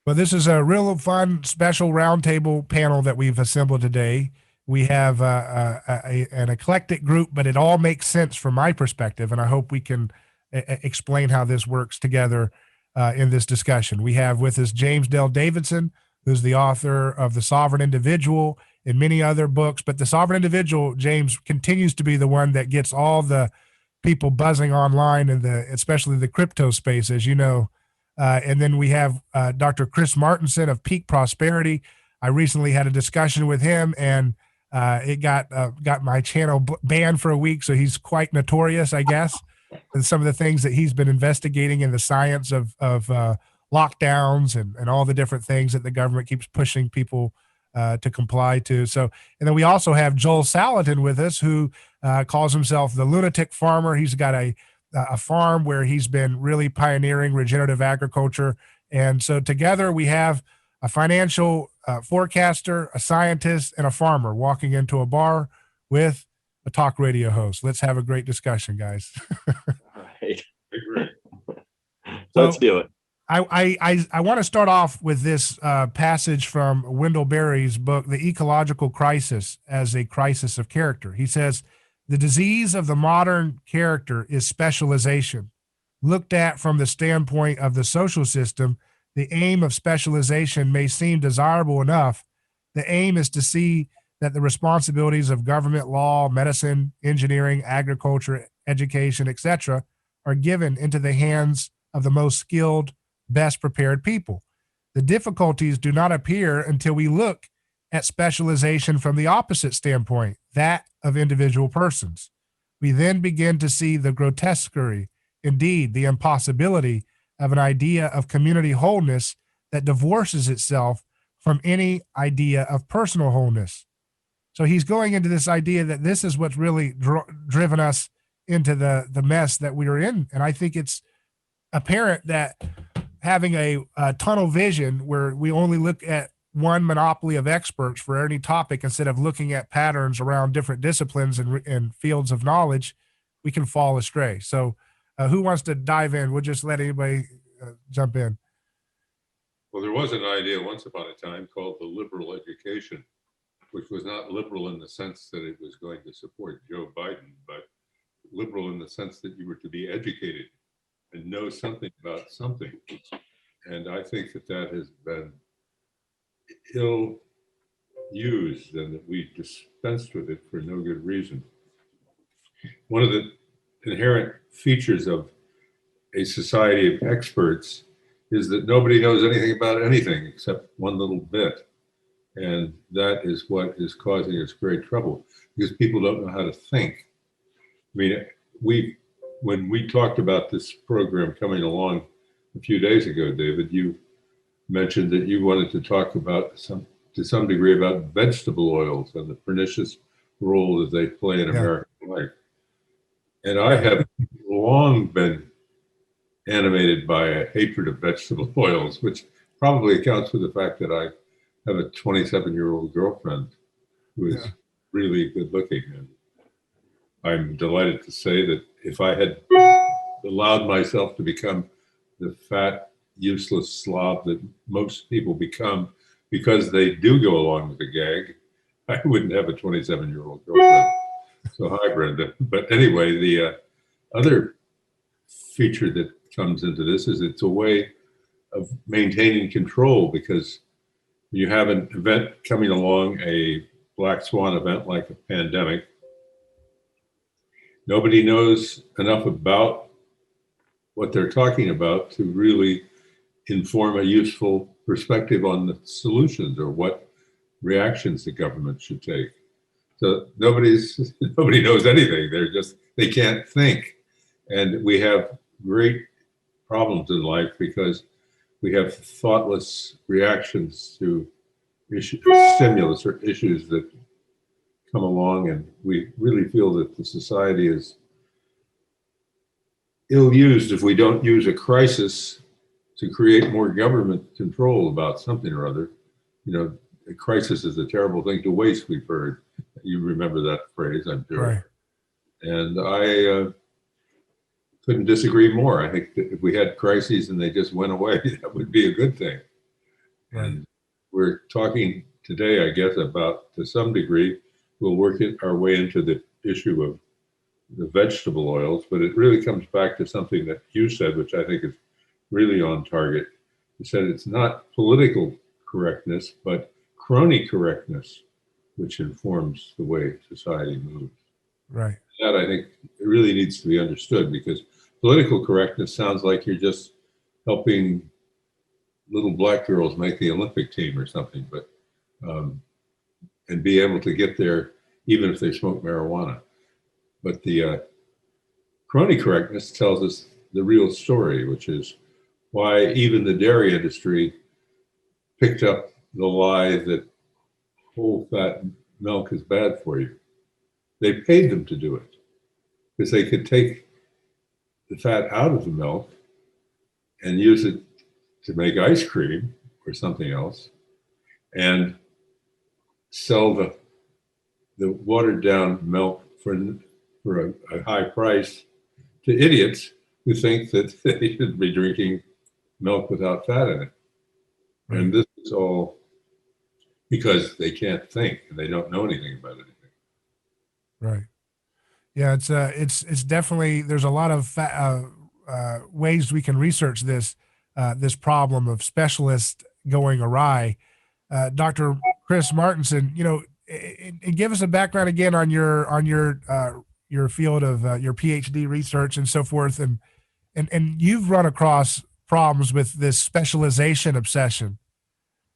Well, this is a real fun special roundtable panel that we've assembled today. We have an eclectic group, but it all makes sense from my perspective, and I hope we can explain how this works together in this discussion. We have with us James Dale Davidson, who's the author of The Sovereign Individual and many other books. But The Sovereign Individual, James, continues to be the one that gets all the people buzzing online in especially the crypto space, as you know. And then we have Dr. Chris Martenson of Peak Prosperity. I recently had a discussion with him, and it got my channel banned for a week. So he's quite notorious, I guess, with some of the things that he's been investigating in the science of lockdowns and all the different things that the government keeps pushing people to comply to. So, and then we also have Joel Salatin with us, who calls himself the lunatic farmer. He's got a farm where he's been really pioneering regenerative agriculture. And so together we have a financial forecaster, a scientist, and a farmer walking into a bar with a talk radio host. Let's have a great discussion, guys. All right. Let's do it. I want to start off with this passage from Wendell Berry's book, The Ecological Crisis as a Crisis of Character. He says, the disease of the modern character is specialization. Looked at from the standpoint of the social system, the aim of specialization may seem desirable enough. The aim is to see that the responsibilities of government, law, medicine, engineering, agriculture, education, etc., are given into the hands of the most skilled, best prepared people. The difficulties do not appear until we look at specialization from the opposite standpoint, that of individual persons. We then begin to see the grotesquerie, indeed the impossibility of an idea of community wholeness that divorces itself from any idea of personal wholeness. So he's going into this idea that this is what's really driven us into the mess that we are in. And I think it's apparent that having a tunnel vision where we only look at one monopoly of experts for any topic instead of looking at patterns around different disciplines and fields of knowledge, we can fall astray. So who wants to dive in? We'll just let anybody jump in. Well, there was an idea once upon a time called the liberal education, which was not liberal in the sense that it was going to support Joe Biden, but liberal in the sense that you were to be educated and know something about something. And I think that that has been ill used and that we dispensed with it for no good reason. One of the inherent features of a society of experts is that nobody knows anything about anything except one little bit. And that is what is causing us great trouble because people don't know how to think. I mean, when we talked about this program coming along a few days ago, David, you mentioned that you wanted to talk about to some degree about vegetable oils and the pernicious role that they play in American life. And I have long been animated by a hatred of vegetable oils, which probably accounts for the fact that I have a 27-year-old girlfriend who is really good looking. And I'm delighted to say that if I had allowed myself to become the fat, useless slob that most people become because they do go along with the gag, I wouldn't have a 27-year-old girlfriend. So hi, Brenda. But anyway, the other feature that comes into this is it's a way of maintaining control because you have an event coming along, a black swan event like a pandemic. Nobody knows enough about what they're talking about to really inform a useful perspective on the solutions or what reactions the government should take. So nobody knows anything. They can't think. And we have great problems in life because we have thoughtless reactions to stimulus or issues that come along, and we really feel that the society is ill-used if we don't use a crisis to create more government control about something or other. You know, a crisis is a terrible thing to waste, we've heard. You remember that phrase, I'm sure. Right. And I couldn't disagree more. I think that if we had crises and they just went away, that would be a good thing. Right. And we're talking today, I guess, about, to some degree, we'll work our way into the issue of the vegetable oils, but it really comes back to something that you said, which I think is really on target. You said it's not political correctness, but crony correctness, which informs the way society moves. Right. That, I think, it really needs to be understood, because political correctness sounds like you're just helping little black girls make the Olympic team or something, but and be able to get there even if they smoke marijuana. But the crony correctness tells us the real story, which is why even the dairy industry picked up the lie that whole fat milk is bad for you. They paid them to do it because they could take the fat out of the milk and use it to make ice cream or something else, and sell the watered down milk for a high price to idiots who think that they should be drinking milk without fat in it. Right. And this is all because they can't think and they don't know anything about anything. Right. Yeah, it's definitely, there's a lot of ways we can research this problem of specialists going awry. Dr. Chris Martenson, and give us a background again on your field of your PhD research and so forth, and you've run across problems with this specialization obsession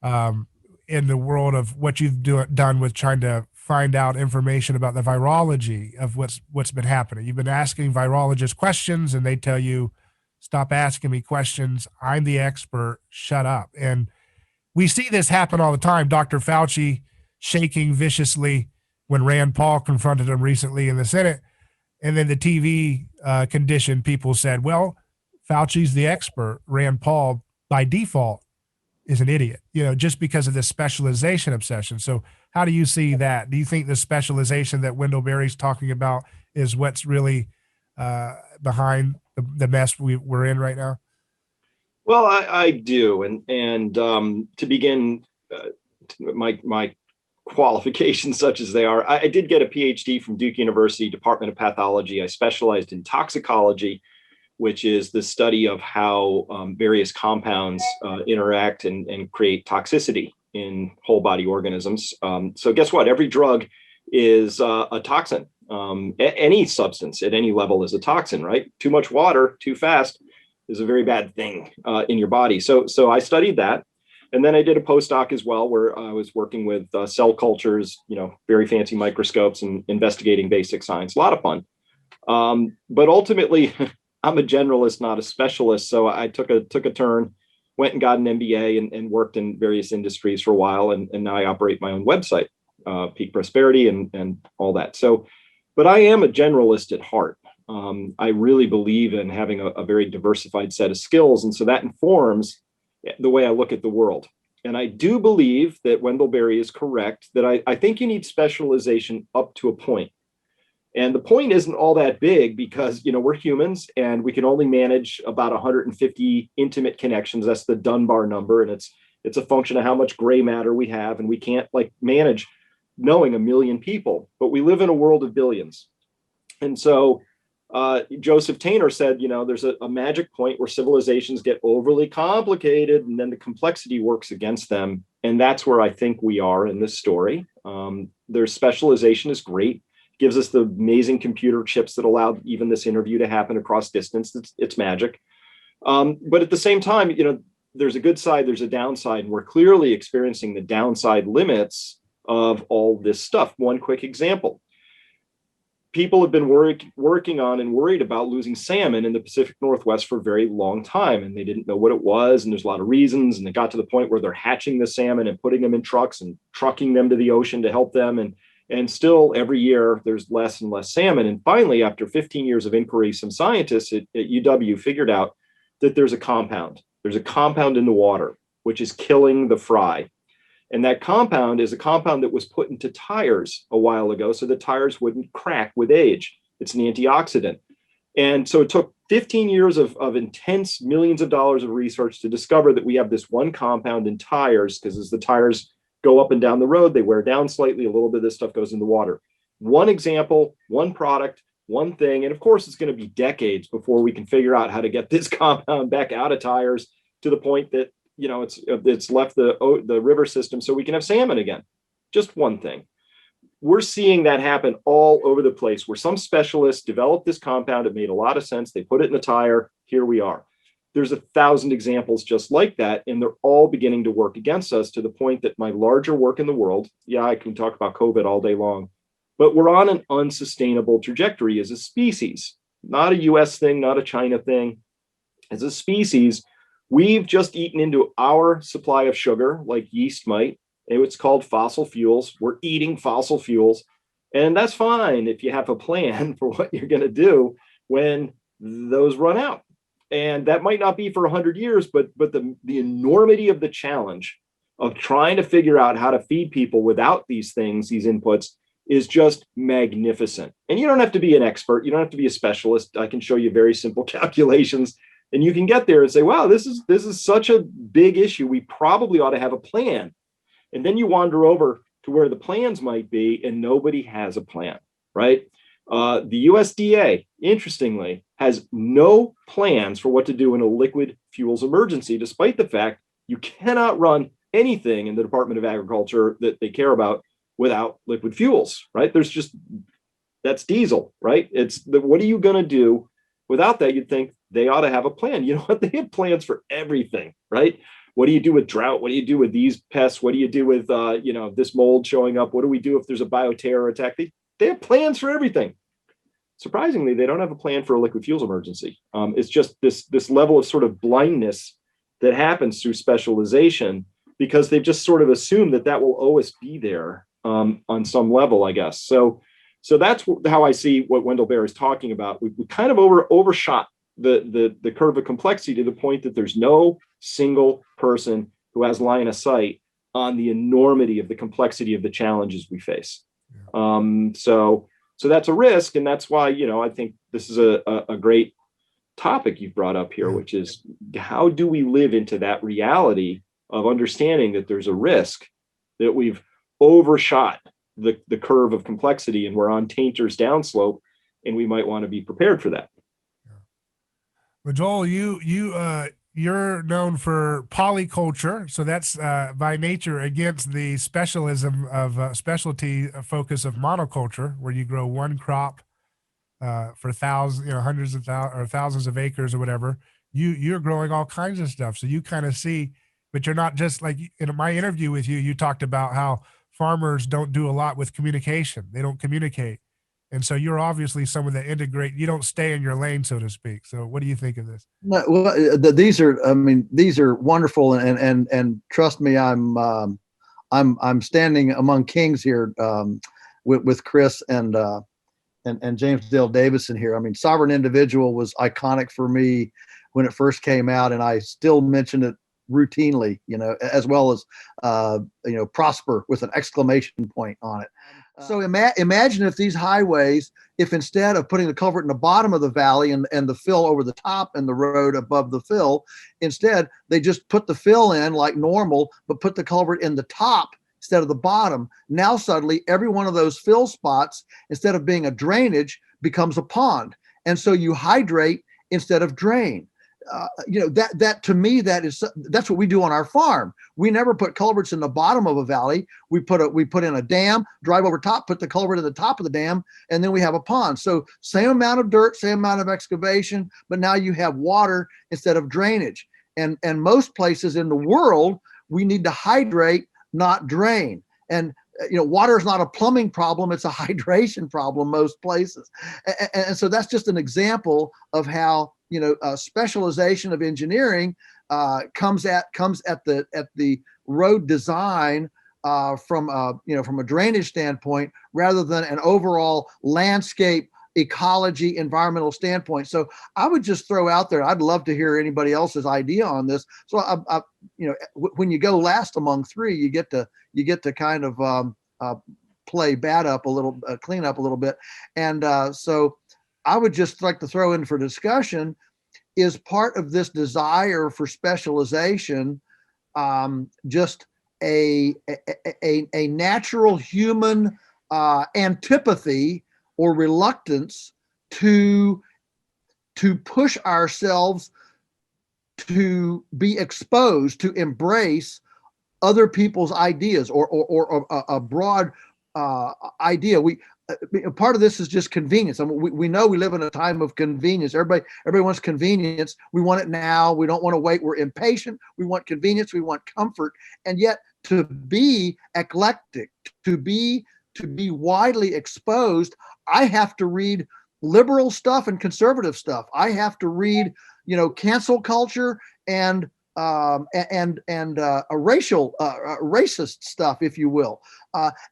in the world of what you've done with trying to find out information about the virology of what's been happening. You've been asking virologists questions and they tell you, stop asking me questions. I'm the expert. Shut up. And we see this happen all the time. Dr. Fauci shaking viciously when Rand Paul confronted him recently in the Senate. And then the TV conditioned people said, well, Fauci's the expert. Rand Paul, by default, is an idiot, just because of this specialization obsession. So how do you see that? Do you think the specialization that Wendell Berry's talking about is what's really behind the mess we're in right now? Well, I do. And to begin, my qualifications such as they are, I did get a PhD from Duke University, Department of Pathology. I specialized in toxicology, which is the study of how various compounds interact and create toxicity in whole body organisms. So guess what? Every drug is a toxin. Any substance at any level is a toxin, right? Too much water, too fast is a very bad thing in your body. So I studied that. And then I did a postdoc as well, where I was working with cell cultures, very fancy microscopes and investigating basic science. A lot of fun. But ultimately, I'm a generalist, not a specialist. So I took a turn, went and got an MBA and worked in various industries for a while. And now I operate my own website, Peak Prosperity and all that. So, but I am a generalist at heart. I really believe in having a very diversified set of skills. And so that informs the way I look at the world. And I do believe that Wendell Berry is correct, that I think you need specialization up to a point. And the point isn't all that big because, we're humans and we can only manage about 150 intimate connections. That's the Dunbar number. And it's a function of how much gray matter we have. And we can't manage knowing a million people, but we live in a world of billions. And so Joseph Tainter said, there's a magic point where civilizations get overly complicated and then the complexity works against them. And that's where I think we are in this story. Their specialization is great. Gives us the amazing computer chips that allowed even this interview to happen across distance. It's magic. But at the same time, there's a good side, there's a downside, and we're clearly experiencing the downside limits of all this stuff. One quick example. People have been working on and worried about losing salmon in the Pacific Northwest for a very long time, and they didn't know what it was, and there's a lot of reasons, and it got to the point where they're hatching the salmon and putting them in trucks and trucking them to the ocean to help them, and still every year there's less and less salmon. And finally, after 15 years of inquiry, some scientists at UW figured out that there's a compound. There's a compound in the water, which is killing the fry. And that compound is a compound that was put into tires a while ago so the tires wouldn't crack with age. It's an antioxidant. And so it took 15 years of intense millions of dollars of research to discover that we have this one compound in tires, because as the tires go up and down the road, they wear down slightly. A little bit of this stuff goes in the water. One example, one product, one thing. And of course, it's going to be decades before we can figure out how to get this compound back out of tires to the point that, you know, it's left the river system so we can have salmon again. Just one thing. We're seeing that happen all over the place, where some specialists developed this compound. It made a lot of sense. They put it in a tire. Here we are. There's 1,000 examples just like that, and they're all beginning to work against us, to the point that my larger work in the world, yeah, I can talk about COVID all day long, but we're on an unsustainable trajectory as a species. Not a US thing, not a China thing. As a species, we've just eaten into our supply of sugar like yeast might. It's called fossil fuels. We're eating fossil fuels. And that's fine if you have a plan for what you're going to do when those run out. And that might not be for 100 years, but the enormity of the challenge of trying to figure out how to feed people without these things, these inputs, is just magnificent. And you don't have to be an expert. You don't have to be a specialist. I can show you very simple calculations, and you can get there and say, wow, this is such a big issue. We probably ought to have a plan. And then you wander over to where the plans might be, and nobody has a plan, right? The USDA, interestingly, has no plans for what to do in a liquid fuels emergency, despite the fact you cannot run anything in the Department of Agriculture that they care about without liquid fuels, right? That's diesel, right? What are you going to do without that? You'd think they ought to have a plan. You know what? They have plans for everything, right? What do you do with drought? What do you do with these pests? What do you do with, this mold showing up? What do we do if there's a bioterror attack? They have plans for everything. Surprisingly, they don't have a plan for a liquid fuels emergency. It's just this level of sort of blindness that happens through specialization, because they've just sort of assumed that will always be there on some level, I guess. So that's how I see what Wendell Berry is talking about. We kind of overshot the curve of complexity to the point that there's no single person who has line of sight on the enormity of the complexity of the challenges we face. So that's a risk, and that's why, I think this is a great topic you've brought up here, which is, how do we live into that reality of understanding that there's a risk that we've overshot the curve of complexity and we're on Tainter's downslope, and we might want to be prepared for that. Well, Joel, you're known for polyculture, so that's by nature against the specialism of specialty focus of monoculture, where you grow one crop for thousands, hundreds of or thousands of acres or whatever. You're growing all kinds of stuff, so you kind of see, but you're not just like in my interview with you. You talked about how farmers don't do a lot with communication; they don't communicate. And so you're obviously someone that integrate. You don't stay in your lane, so to speak. So what do you think of this? No, well, these are wonderful, and trust me, I'm standing among kings here with Chris and James Dale Davidson here. I mean, Sovereign Individual was iconic for me when it first came out, and I still mention it routinely, as well as prosper with an exclamation point on it. So imagine if these highways, if instead of putting the culvert in the bottom of the valley and the fill over the top and the road above the fill, instead they just put the fill in like normal, but put the culvert in the top instead of the bottom. Now suddenly every one of those fill spots, instead of being a drainage, becomes a pond. And so you hydrate instead of drain. That to me, that's what we do on our farm. We never put culverts in the bottom of a valley. We put in a dam, drive over top, put the culvert at the top of the dam, and then we have a pond. So same amount of dirt, same amount of excavation, but now you have water instead of drainage. And most places in the world, we need to hydrate, not drain. And water is not a plumbing problem; it's a hydration problem most places. And so that's just an example of how specialization of engineering comes at the road design from a drainage standpoint, rather than an overall landscape ecology environmental standpoint. So I would just throw out there, I'd love to hear anybody else's idea on this. So when you go last among three, you get to kind of play bad up a little, clean up a little bit. And so I would just like to throw in for discussion is part of this desire for specialization just a natural human antipathy or reluctance to push ourselves to be exposed, to embrace other people's ideas or a broad idea. Part of this is just convenience. I mean, we know we live in a time of convenience. Everybody wants convenience. We want it now. We don't want to wait. We're impatient. We want convenience. We want comfort. And yet, to be eclectic, to be widely exposed, I have to read liberal stuff and conservative stuff. I have to read, cancel culture and a racial, racist stuff, if you will,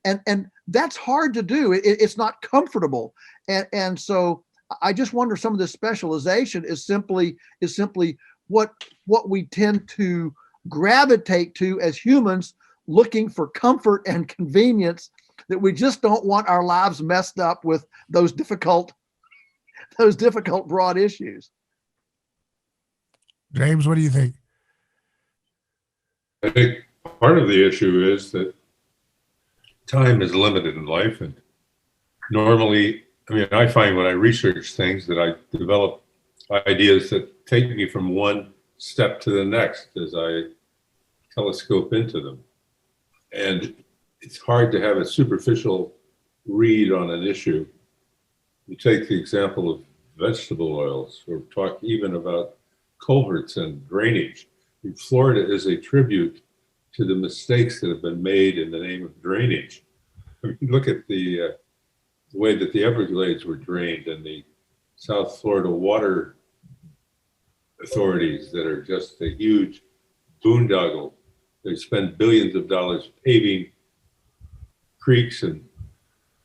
and that's hard to do. It's not comfortable, and so I just wonder some of this specialization is simply what we tend to gravitate to as humans, looking for comfort and convenience, that we just don't want our lives messed up with those difficult broad issues. James, what do you think? I think part of the issue is that time is limited in life, and normally, I find when I research things that I develop ideas that take me from one step to the next as I telescope into them. And it's hard to have a superficial read on an issue. You take the example of vegetable oils, or talk even about culverts and drainage. Florida is a tribute to the mistakes that have been made in the name of drainage. Look at the way that the Everglades were drained, and the South Florida water authorities that are just a huge boondoggle. They spend billions of dollars paving creeks and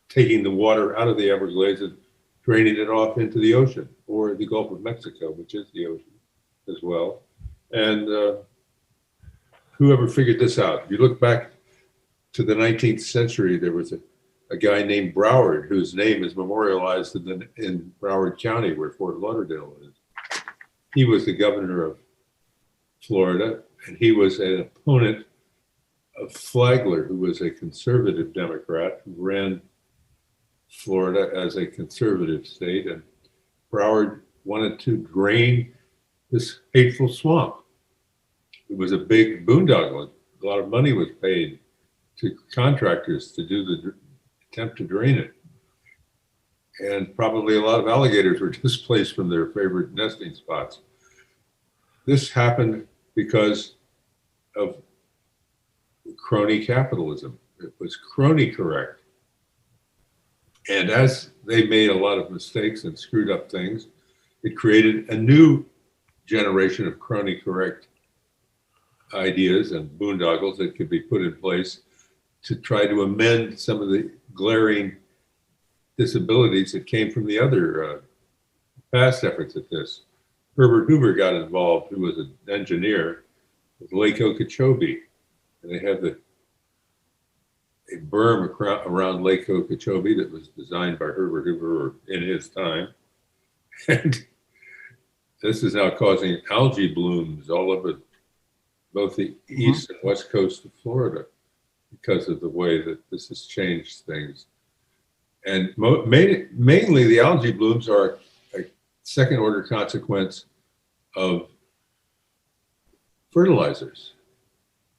taking the water out of the Everglades and draining it off into the ocean, or the Gulf of Mexico, which is the ocean as well. And whoever figured this out? If you look back to the 19th century, there was a guy named Broward, whose name is memorialized in Broward County, where Fort Lauderdale is. He was the governor of Florida, and he was an opponent of Flagler, who was a conservative Democrat who ran Florida as a conservative state. And Broward wanted to drain this hateful swamp. It was a big boondoggle. A lot of money was paid to contractors to do the attempt to drain it. And probably a lot of alligators were displaced from their favorite nesting spots. This happened because of crony capitalism. It was crony correct. And as they made a lot of mistakes and screwed up things, it created a new generation of crony correct ideas and boondoggles that could be put in place to try to amend some of the glaring disabilities that came from the other past efforts at this. Herbert Hoover got involved, who was an engineer with Lake Okeechobee, and they had a berm around Lake Okeechobee that was designed by Herbert Hoover in his time. And this is now causing algae blooms all over both the east and west coast of Florida because of the way that this has changed things. And mainly the algae blooms are a second order consequence of fertilizers,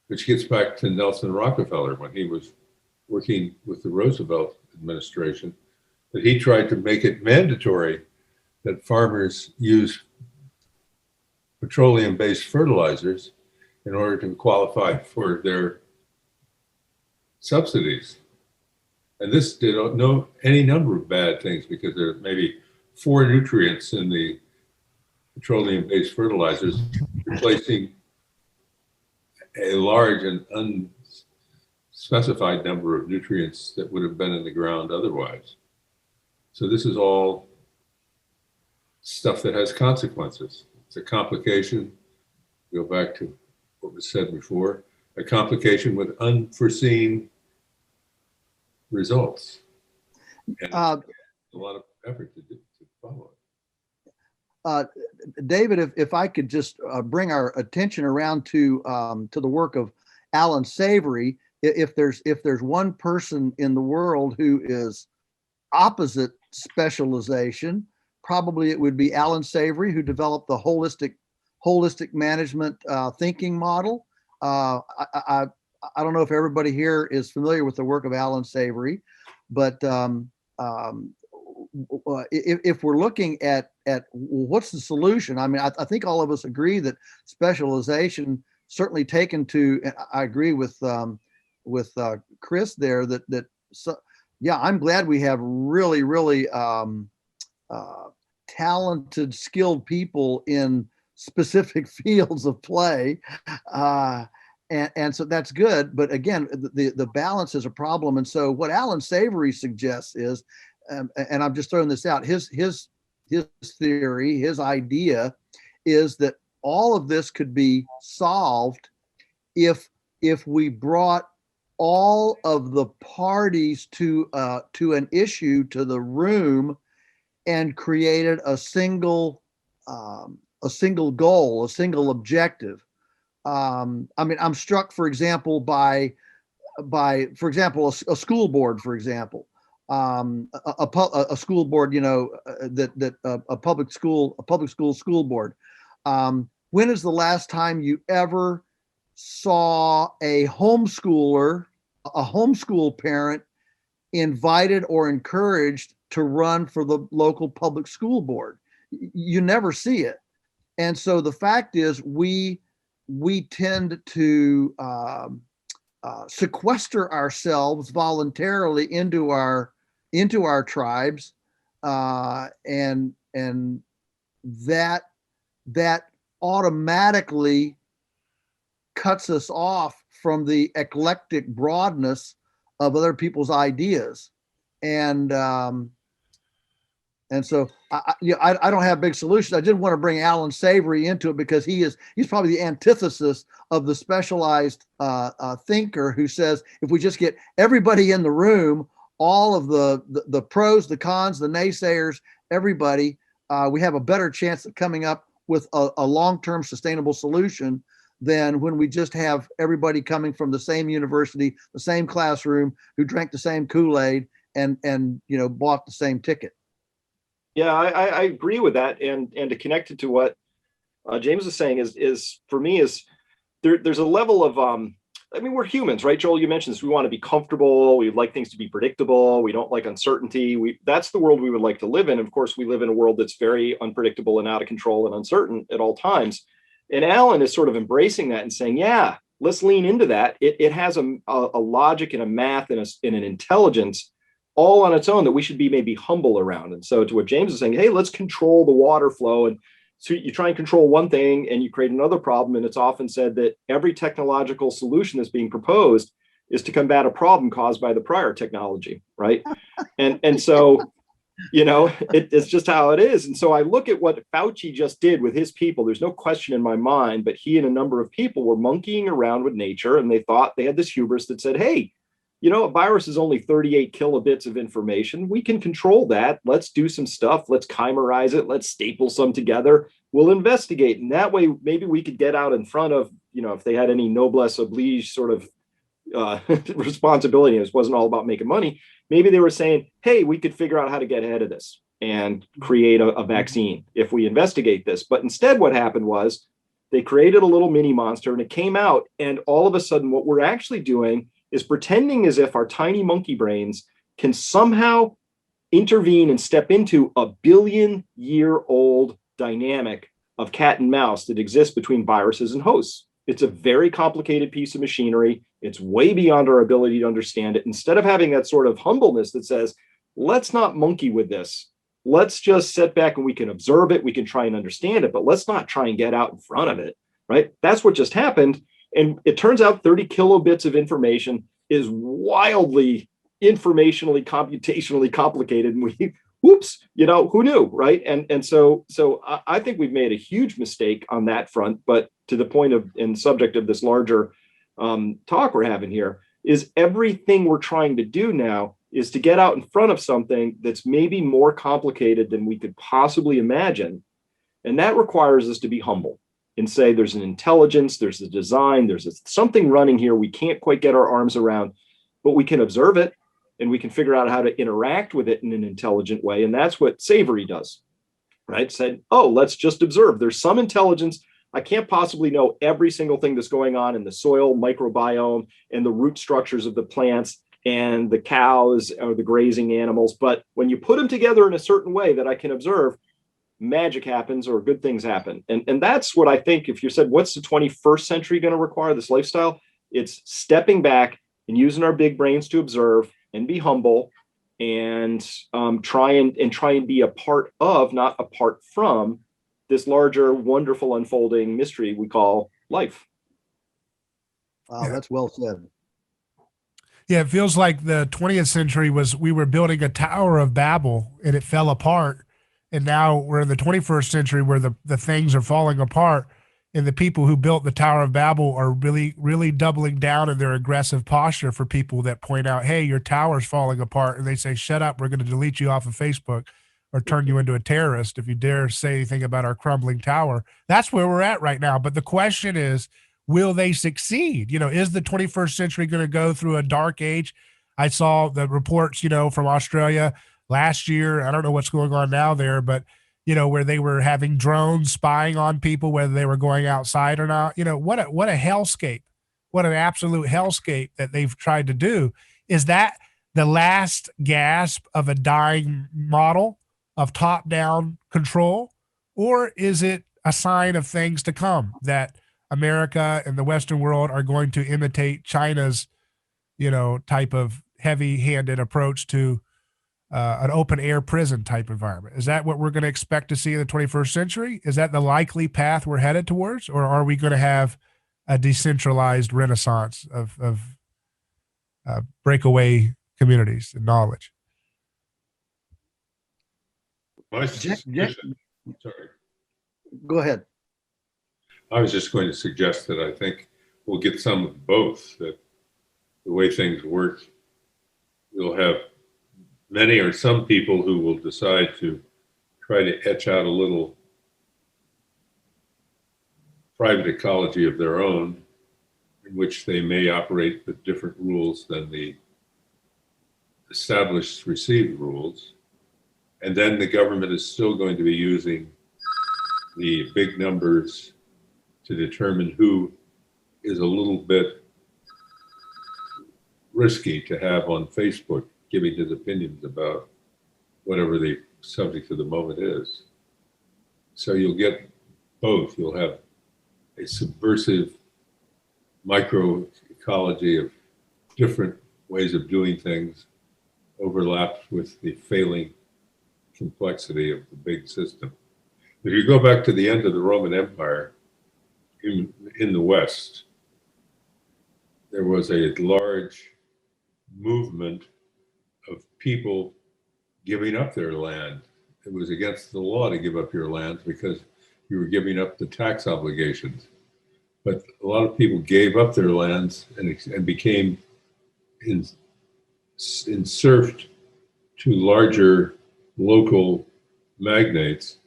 which gets back to Nelson Rockefeller when he was working with the Roosevelt administration, that he tried to make it mandatory that farmers use petroleum-based fertilizers in order to qualify for their subsidies. And this did any number of bad things, because there are maybe 4 nutrients in the petroleum-based fertilizers, replacing a large and unspecified number of nutrients that would have been in the ground otherwise. So this is all stuff that has consequences. It's a complication. Go back to what was said before, a complication with unforeseen results. And a lot of effort to follow it. David, if I could just bring our attention around to the work of Alan Savory, if there's one person in the world who is opposite specialization, probably it would be Alan Savory, who developed the holistic management thinking model. I don't know if everybody here is familiar with the work of Alan Savory, but if we're looking at what's the solution, I mean, I think all of us agree that specialization, certainly taken to, I agree with Chris there that so, yeah, I'm glad we have really talented, skilled people in specific fields of play. And so that's good. But again, the balance is a problem. And so what Alan Savory suggests is, and I'm just throwing this out, his theory, his idea is that all of this could be solved if we brought all of the parties to an issue to the room and created a single goal, a single objective. I mean, I'm struck, for example, by for example, a school board, for example, a school board, a public school board. When is the last time you ever saw a homeschool parent invited or encouraged to run for the local public school board? You never see it. And so the fact is, we tend to sequester ourselves voluntarily into our tribes, and that automatically cuts us off from the eclectic broadness of other people's ideas. And so I don't have big solutions. I did want to bring Alan Savory into it because he's probably the antithesis of the specialized thinker who says, if we just get everybody in the room, all of the pros, the cons, the naysayers, everybody, we have a better chance of coming up with a long-term sustainable solution than when we just have everybody coming from the same university, the same classroom, who drank the same Kool-Aid and bought the same ticket. Yeah, I agree with that, and to connect it to what James is saying is for me is there's a level of I mean, we're humans, right? Joel, you mentioned this. We want to be comfortable. We like things to be predictable. We don't like uncertainty. That's the world we would like to live in. Of course, we live in a world that's very unpredictable and out of control and uncertain at all times. And Alan is sort of embracing that and saying, yeah, let's lean into that. It has a logic and a math and an intelligence all on its own that we should be maybe humble around. And so to what James is saying, hey, let's control the water flow. And so you try and control one thing and you create another problem. And it's often said that every technological solution that's being proposed is to combat a problem caused by the prior technology, right? And so, it's just how it is. And so I look at what Fauci just did with his people. There's no question in my mind, but he and a number of people were monkeying around with nature, and they thought they had this hubris that said, hey, a virus is only 38 kilobits of information. We can control that. Let's do some stuff. Let's chimerize it. Let's staple some together. We'll investigate. And that way, maybe we could get out in front of, if they had any noblesse oblige sort of responsibility. This wasn't all about making money. Maybe they were saying, hey, we could figure out how to get ahead of this and create a vaccine if we investigate this. But instead, what happened was they created a little mini monster, and it came out. And all of a sudden, what we're actually doing is pretending as if our tiny monkey brains can somehow intervene and step into a billion-year-old dynamic of cat and mouse that exists between viruses and hosts. It's a very complicated piece of machinery. It's way beyond our ability to understand it. Instead of having that sort of humbleness that says, let's not monkey with this. Let's just sit back and we can observe it. We can try and understand it, but let's not try and get out in front of it, right? That's what just happened. And it turns out 30 kilobits of information is wildly informationally, computationally complicated. And we, whoops, who knew, right? And so I think we've made a huge mistake on that front. But to the point of and subject of this larger talk we're having here is everything we're trying to do now is to get out in front of something that's maybe more complicated than we could possibly imagine. And that requires us to be humble and say there's an intelligence, there's a design, something running here we can't quite get our arms around, but we can observe it and we can figure out how to interact with it in an intelligent way. And that's what Savory does, right? Said, oh, let's just observe. There's some intelligence. I can't possibly know every single thing that's going on in the soil microbiome and the root structures of the plants and the cows or the grazing animals. But when you put them together in a certain way that I can observe, magic happens or good things happen. And that's what I think, if you said, what's the 21st century going to require, this lifestyle? It's stepping back and using our big brains to observe and be humble and try and be a part of, not apart from, this larger, wonderful, unfolding mystery we call life. Wow, that's well said. Yeah, it feels like the 20th century we were building a Tower of Babel and it fell apart. And now we're in the 21st century where the things are falling apart. And the people who built the Tower of Babel are really, really doubling down in their aggressive posture for people that point out, hey, your tower's falling apart. And they say, shut up, we're going to delete you off of Facebook or turn you into a terrorist if you dare say anything about our crumbling tower. That's where we're at right now. But the question is, will they succeed? Is the 21st century going to go through a dark age? I saw the reports, from Australia last year. I don't know what's going on now there, but where they were having drones spying on people, whether they were going outside or not. What a hellscape, what an absolute hellscape that they've tried to do. Is that the last gasp of a dying model of top-down control, or is it a sign of things to come that America and the Western world are going to imitate China's, type of heavy-handed approach to an open-air prison type environment? Is that what we're going to expect to see in the 21st century? Is that the likely path we're headed towards, or are we going to have a decentralized renaissance of breakaway communities and knowledge? My Sorry, go ahead. I was just going to suggest that I think we'll get some of both, that the way things work, you'll have many or some people who will decide to try to etch out a little private ecology of their own, in which they may operate with different rules than the established received rules. And then the government is still going to be using the big numbers to determine who is a little bit risky to have on Facebook, giving his opinions about whatever the subject of the moment is. So you'll get both. You'll have a subversive microecology of different ways of doing things overlapped with the failing complexity of the big system. If you go back to the end of the Roman Empire in the West, there was a large movement of people giving up their land. It was against the law to give up your land because you were giving up the tax obligations. But a lot of people gave up their lands and became inserted to larger local magnates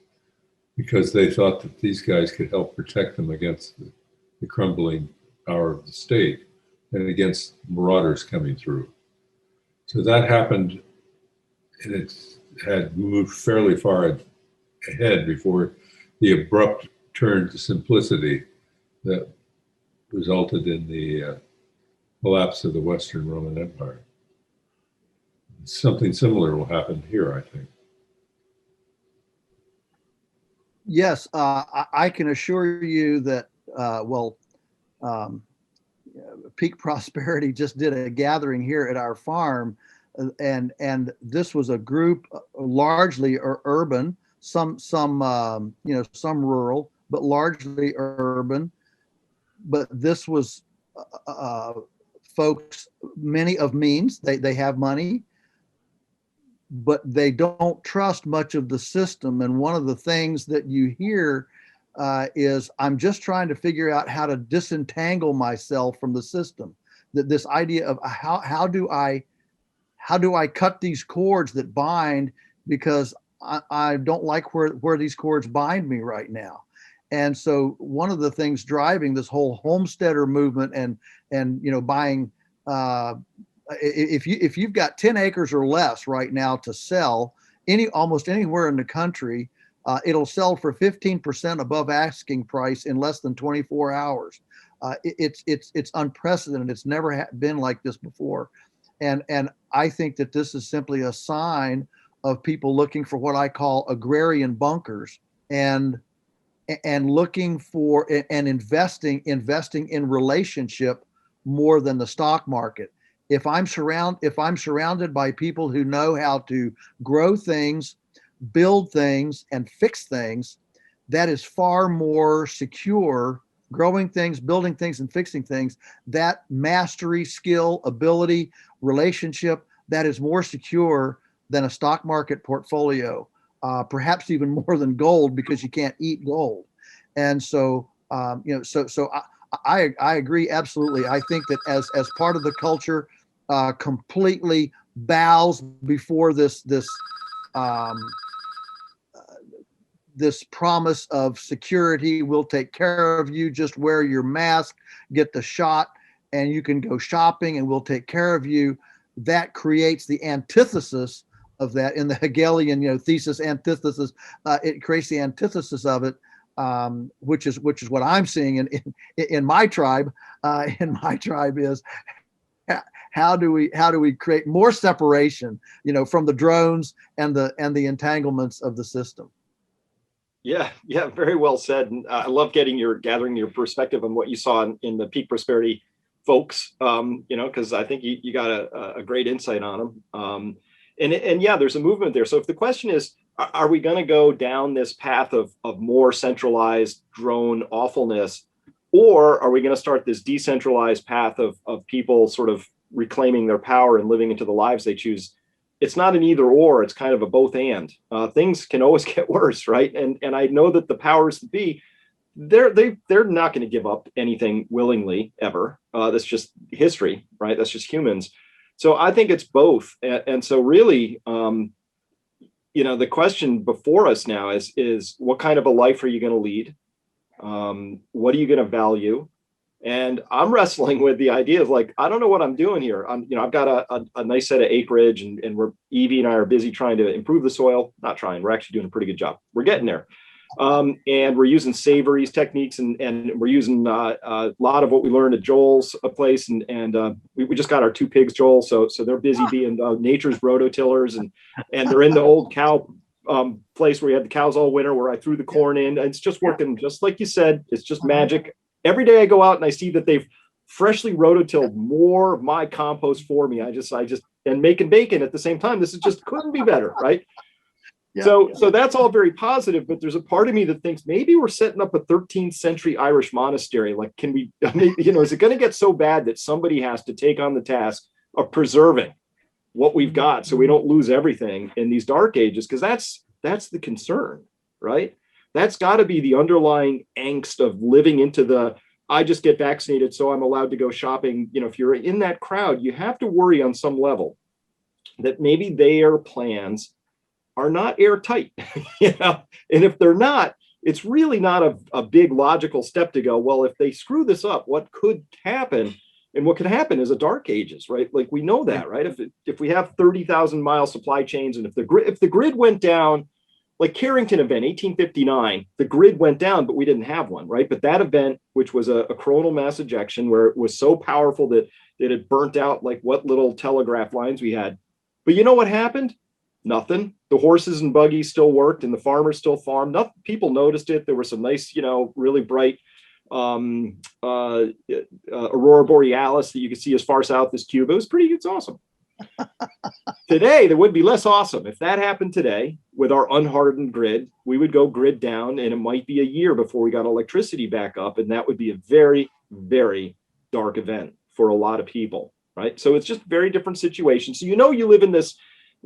because they thought that these guys could help protect them against the crumbling power of the state and against marauders coming through. So that happened, and it had moved fairly far ahead before the abrupt turn to simplicity that resulted in the collapse of the Western Roman Empire. Something similar will happen here, I think. Yes, I can assure you that, Peak Prosperity just did a gathering here at our farm, and this was a group largely urban, some rural, but largely urban. But this was folks, many of means, they have money, but they don't trust much of the system. And one of the things that you hear is, I'm just trying to figure out how to disentangle myself from the system. That this idea of how do I how do I cut these cords that bind, because I don't like where these cords bind me right now. And so one of the things driving this whole homesteader movement and buying, if you've got 10 acres or less right now to sell almost anywhere in the country, it'll sell for 15% above asking price in less than 24 hours. It's unprecedented. It's never been like this before. And I think that this is simply a sign of people looking for what I call agrarian bunkers, and looking for and investing in relationship more than the stock market. If I'm surrounded by people who know how to grow things, build things, and fix things, that is far more secure. Growing things, building things, and fixing things, that mastery, skill, ability, relationship, that is more secure than a stock market portfolio, perhaps even more than gold, because you can't eat gold. And so, I agree absolutely. I think that as part of the culture, completely bows before this promise of security. We'll take care of you. Just wear your mask, get the shot, and you can go shopping, and we'll take care of you. That creates the antithesis of that in the Hegelian, thesis antithesis. It creates the antithesis of it, which is what I'm seeing in my tribe. In my tribe is, how do we create more separation, from the drones and the entanglements of the system. Yeah, very well said. And I love gathering your perspective on what you saw in the peak prosperity folks, because I think you got a great insight on them. And yeah, there's a movement there. So if the question is, are we going to go down this path of more centralized drone awfulness, or are we going to start this decentralized path of people sort of reclaiming their power and living into the lives they choose? It's not an either or, it's kind of a both and. Things can always get worse, right? And I know that the powers that be, they're not going to give up anything willingly ever. That's just history, right? That's just humans. So I think it's both. And so really, the question before us now is what kind of a life are you going to lead? What are you going to value? And I'm wrestling with the idea of I don't know what I'm doing here. I've got a nice set of acreage, and Evie and I are busy trying to improve the soil. Not trying, we're actually doing a pretty good job. We're getting there. And we're using Savory's techniques, and we're using a lot of what we learned at Joel's place. And we just got our 2 pigs, Joel. So they're busy being nature's rototillers, and they're in the old cow place where we had the cows all winter, where I threw the corn in. It's just working just like you said. It's just magic. Every day I go out and I see that they've freshly rototilled more of my compost for me. I just and making bacon at the same time. This is just couldn't be better, right? Yeah. So that's all very positive, but there's a part of me that thinks maybe we're setting up a 13th century Irish monastery. Can we, is it going to get so bad that somebody has to take on the task of preserving what we've got so we don't lose everything in these dark ages? Because that's the concern, right? That's got to be the underlying angst of living into I just get vaccinated, so I'm allowed to go shopping. If you're in that crowd, you have to worry on some level that maybe their plans are not airtight, And if they're not, it's really not a big logical step to go, well, if they screw this up, what could happen? And what could happen is a dark ages, right? We know that, right? If we have 30,000 mile supply chains, and if the grid went down, like Carrington event, 1859, the grid went down, but we didn't have one, right? But that event, which was a coronal mass ejection, where it was so powerful that it burnt out what little telegraph lines we had. But you know what happened? Nothing. The horses and buggies still worked, and the farmers still farmed. Nothing. People noticed it. There were some nice, really bright aurora borealis that you could see as far south as Cuba. It was pretty. It's awesome. Today, there would be less awesome. If that happened today with our unhardened grid, we would go grid down, and it might be a year before we got electricity back up. And that would be a very, very dark event for a lot of people, right? So it's just very different situations. So, you live in this,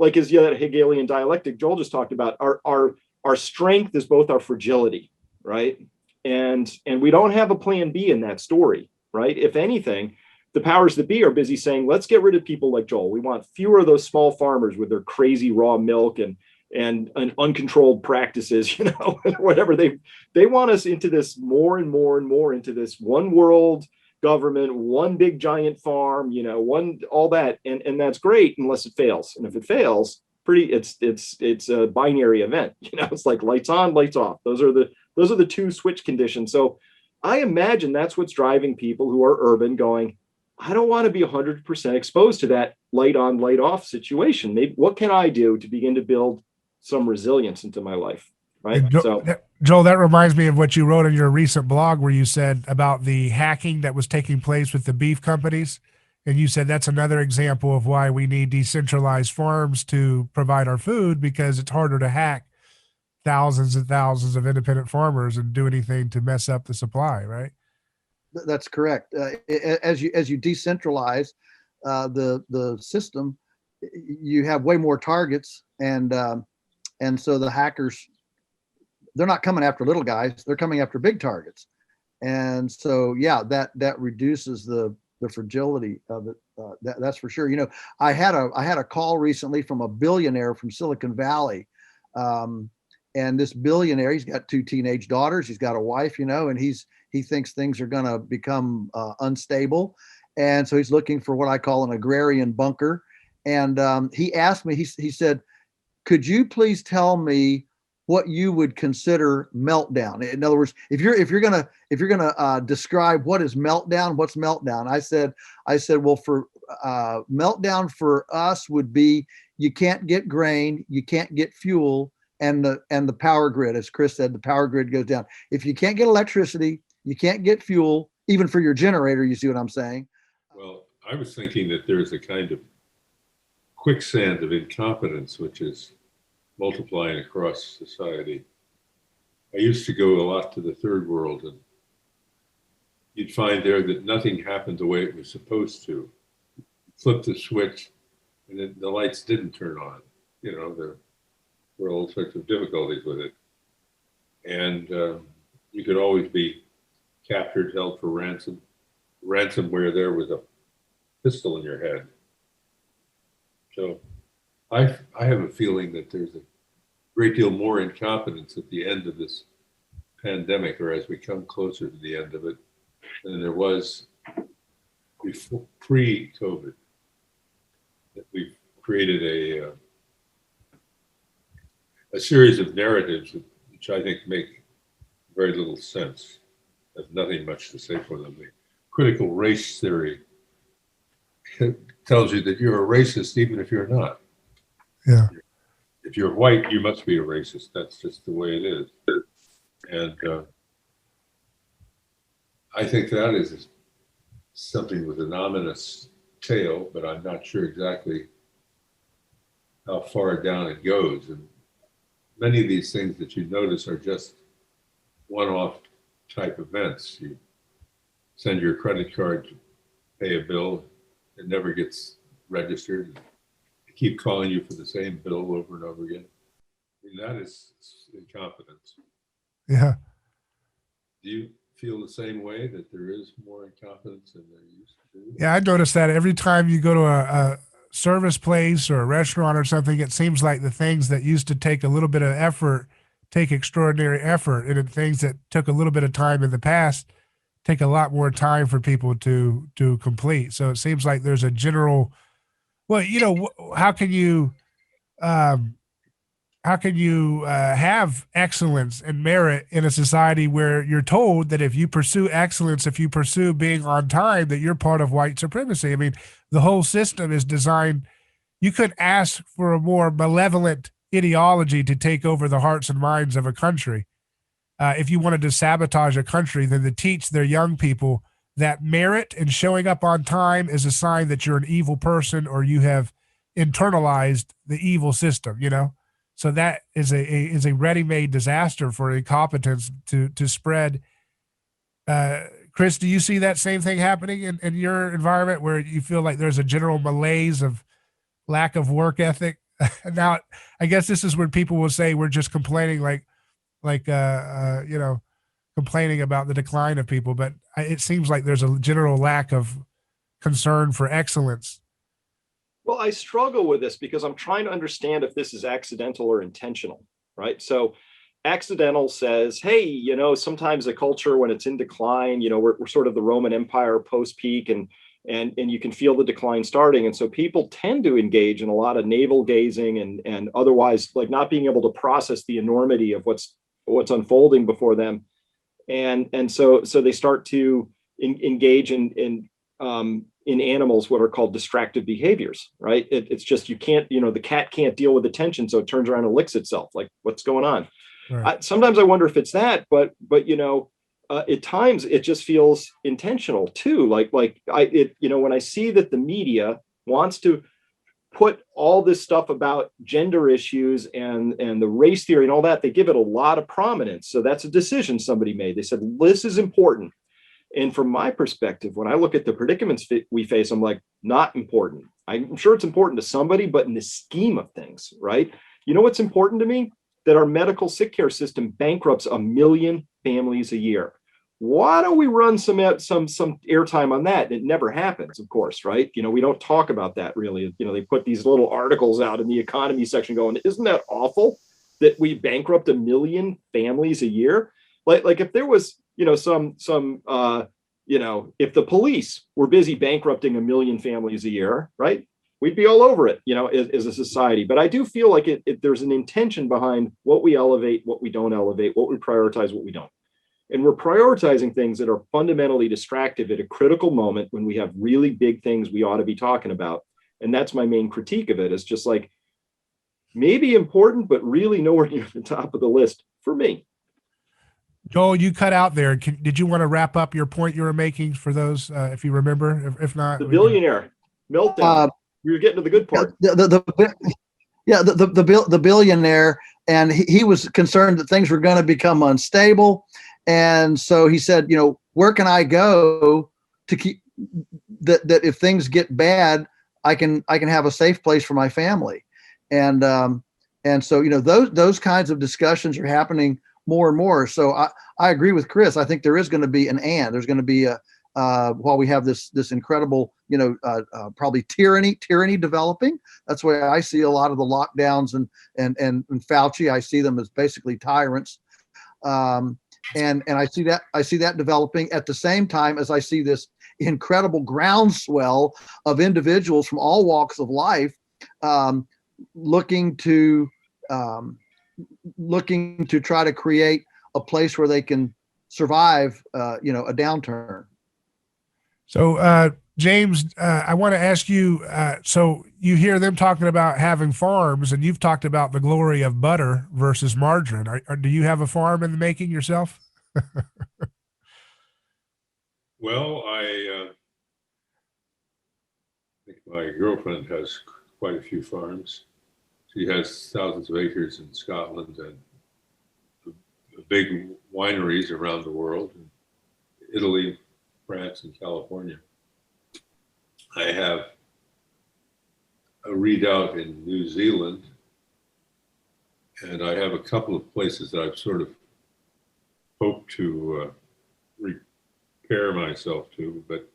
as that Hegelian dialectic Joel just talked about, our strength is both our fragility, right? And we don't have a plan B in that story, right? If anything, the powers that be are busy saying, let's get rid of people like Joel. We want fewer of those small farmers with their crazy raw milk and uncontrolled practices, whatever. They want us into this more and more and more into this one world government, one big giant farm, one, all that. And that's great unless it fails. And if it fails, it's a binary event. It's like lights on, lights off. Those are the two switch conditions. So I imagine that's what's driving people who are urban going, I don't want to be 100% exposed to that light on, light off situation. Maybe what can I do to begin to build some resilience into my life? Right. Joel, that reminds me of what you wrote in your recent blog where you said about the hacking that was taking place with the beef companies. And you said that's another example of why we need decentralized farms to provide our food, because it's harder to hack thousands and thousands of independent farmers and do anything to mess up the supply, right? That's correct. As you decentralize the system, you have way more targets, and so the hackers, they're not coming after little guys; they're coming after big targets, and so yeah, that reduces the fragility of it. That's for sure. I had a call recently from a billionaire from Silicon Valley. And this billionaire, he's got 2 teenage daughters. He's got a wife, and he thinks things are going to become unstable. And so he's looking for what I call an agrarian bunker. And he asked me, he said, could you please tell me what you would consider meltdown? In other words, if you're gonna describe what is meltdown, what's meltdown? I said, well, for meltdown for us would be you can't get grain, you can't get fuel, and the power grid, as Chris said, the power grid goes down. If you can't get electricity, you can't get fuel, even for your generator. You see what I'm saying? Well, I was thinking that there's a kind of quicksand of incompetence which is multiplying across society. I used to go a lot to the third world, and you'd find there that nothing happened the way it was supposed to. Flip the switch, and then the lights didn't turn on. There were all sorts of difficulties with it. And you could always be captured, held for ransom. Ransomware there was a pistol in your head. So I have a feeling that there's a great deal more incompetence at the end of this pandemic, or as we come closer to the end of it, than there was before, pre-COVID. That we've created a series of narratives which I think make very little sense, have nothing much to say for them. The critical race theory tells you that you're a racist even if you're not. Yeah. If you're white, you must be a racist. That's just the way it is. And I think that is something with an ominous tail, but I'm not sure exactly how far down it goes. And many of these things that you notice are just one-off type events. You send your credit card to pay a bill, it never gets registered. They keep calling you for the same bill over and over again. I mean, that is incompetence. Yeah. Do you feel the same way, that there is more incompetence than there used to be? Yeah, I noticed that every time you go to a service place or a restaurant or something, it seems like the things that used to take a little bit of effort take extraordinary effort, and the things that took a little bit of time in the past take a lot more time for people to complete. So it seems like there's a general, well, how can you have excellence and merit in a society where you're told that if you pursue excellence, if you pursue being on time, that you're part of white supremacy? I mean, the whole system is designed. You could ask for a more malevolent ideology to take over the hearts and minds of a country. If you wanted to sabotage a country, then to teach their young people that merit and showing up on time is a sign that you're an evil person or you have internalized the evil system, So that is a ready-made disaster for incompetence to spread. Chris, do you see that same thing happening in your environment, where you feel like there's a general malaise of lack of work ethic? Now, I guess this is where people will say we're just complaining, complaining about the decline of people, but it seems like there's a general lack of concern for excellence? Well, I struggle with this because I'm trying to understand if this is accidental or intentional, right? So accidental says, hey, sometimes a culture when it's in decline, we're sort of the Roman Empire post-peak, and you can feel the decline starting. And so people tend to engage in a lot of navel gazing and otherwise like not being able to process the enormity of what's unfolding before them. And so they start to engage in animals what are called distractive behaviors, right? It's just, you can't, the cat can't deal with attention, so it turns around and licks itself. Like, what's going on? Right. Sometimes I wonder if it's that, but at times it just feels intentional too. Like when I see that the media wants to put all this stuff about gender issues and the race theory and all that, they give it a lot of prominence. So that's a decision somebody made. They said, this is important. And from my perspective, when I look at the predicaments we face, I'm like, not important. I'm sure it's important to somebody, but in the scheme of things, right? You know what's important to me? That our medical sick care system bankrupts 1 million families a year. Why don't we run some airtime on that? It never happens, of course, right? We don't talk about that really. They put these little articles out in the economy section going, isn't that awful that we bankrupt 1 million families a year? Like if there was, if the police were busy bankrupting 1 million families a year, right? We'd be all over it, as a society. But I do feel like there's an intention behind what we elevate, what we don't elevate, what we prioritize, what we don't. And we're prioritizing things that are fundamentally distractive at a critical moment when we have really big things we ought to be talking about. And that's my main critique of it. It's just like, maybe important, but really nowhere near the top of the list for me. Joel, you cut out there. Did you want to wrap up your point you were making for those, if you remember? If not, the billionaire meltdown. We were getting to the good part. The billionaire, and he was concerned that things were going to become unstable, and so he said, where can I go to keep that if things get bad, I can have a safe place for my family, and so those kinds of discussions are happening more and more. So I agree with Chris. I think there is going to be there's going to be while we have this incredible, probably tyranny developing. That's why I see a lot of the lockdowns and Fauci. I see them as basically tyrants, and I see that developing at the same time as I see this incredible groundswell of individuals from all walks of life looking to try to create a place where they can survive, a downturn. So, James, I want to ask you, so you hear them talking about having farms, and you've talked about the glory of butter versus margarine. Do you have a farm in the making yourself? Well, I think my girlfriend has quite a few farms. She has thousands of acres in Scotland and big wineries around the world, in Italy, France, and California. I have a redoubt in New Zealand, and I have a couple of places that I've sort of hoped to repair myself to, but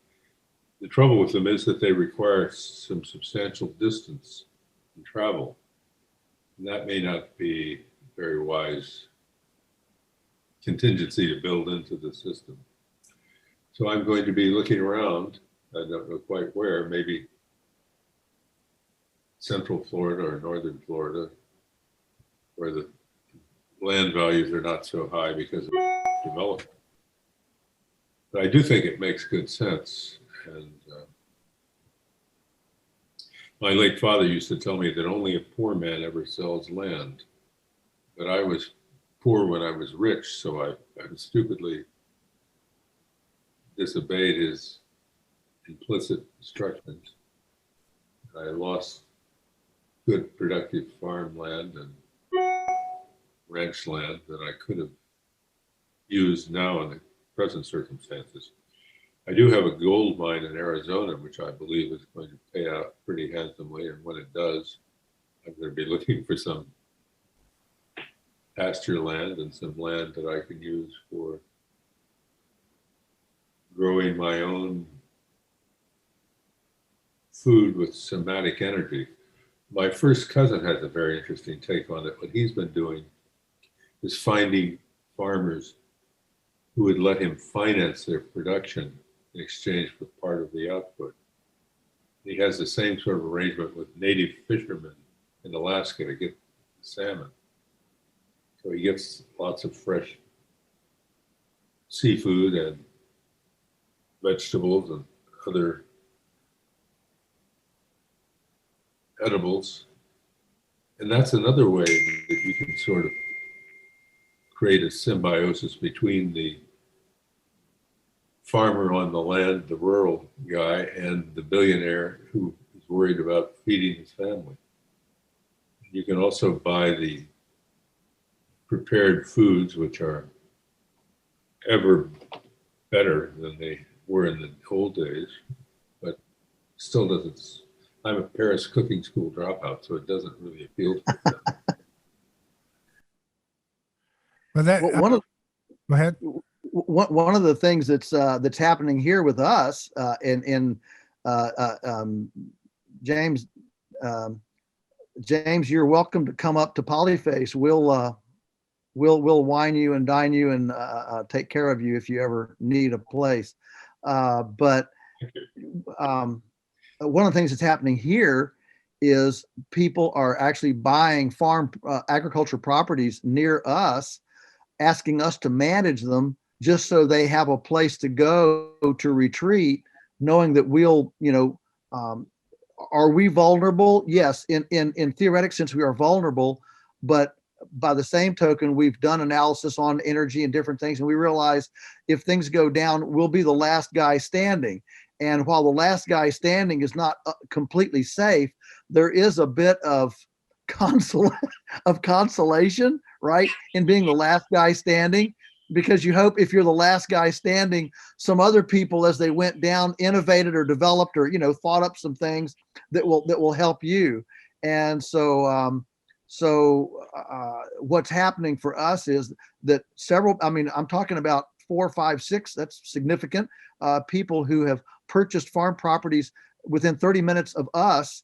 the trouble with them is that they require some substantial distance and travel. And that may not be very wise contingency to build into the system. So I'm going to be looking around. I don't know quite where, maybe Central Florida or Northern Florida, where the land values are not so high because of development. But I do think it makes good sense. And my late father used to tell me that only a poor man ever sells land. But I was poor when I was rich, so I stupidly disobeyed his implicit instructions. I lost good productive farmland and ranch land that I could have used now in the present circumstances. I do have a gold mine in Arizona, which I believe is going to pay out pretty handsomely. And when it does, I'm going to be looking for some pasture land and some land that I can use for growing my own food with somatic energy. My first cousin has a very interesting take on it. What he's been doing is finding farmers who would let him finance their production in exchange for part of the output. He has the same sort of arrangement with native fishermen in Alaska to get salmon. So he gets lots of fresh seafood and vegetables and other edibles. And that's another way that you can sort of create a symbiosis between the farmer on the land, the rural guy, and the billionaire who is worried about feeding his family. You can also buy the prepared foods, which are ever better than they were in the old days, but still doesn't. I'm a Paris cooking school dropout, so it doesn't really appeal to me. But that, Well, go ahead. one of the things that's happening here with us James, James, you're welcome to come up to Polyface. We'll wine you and dine you and take care of you if you ever need a place. But one of the things that's happening here is people are actually buying farm agriculture properties near us, asking us to manage them just so they have a place to go to retreat, knowing that we'll, are we vulnerable? Yes, in theoretic sense, we are vulnerable, but by the same token, we've done analysis on energy and different things, and we realize if things go down, we'll be the last guy standing. And while the last guy standing is not completely safe, there is a bit of consolation, right, in being the last guy standing, because you hope if you're the last guy standing, some other people, as they went down, innovated or developed or thought up some things that will help you. And so what's happening for us is that several, I'm talking about 4, 5, 6, that's significant, people who have purchased farm properties within 30 minutes of us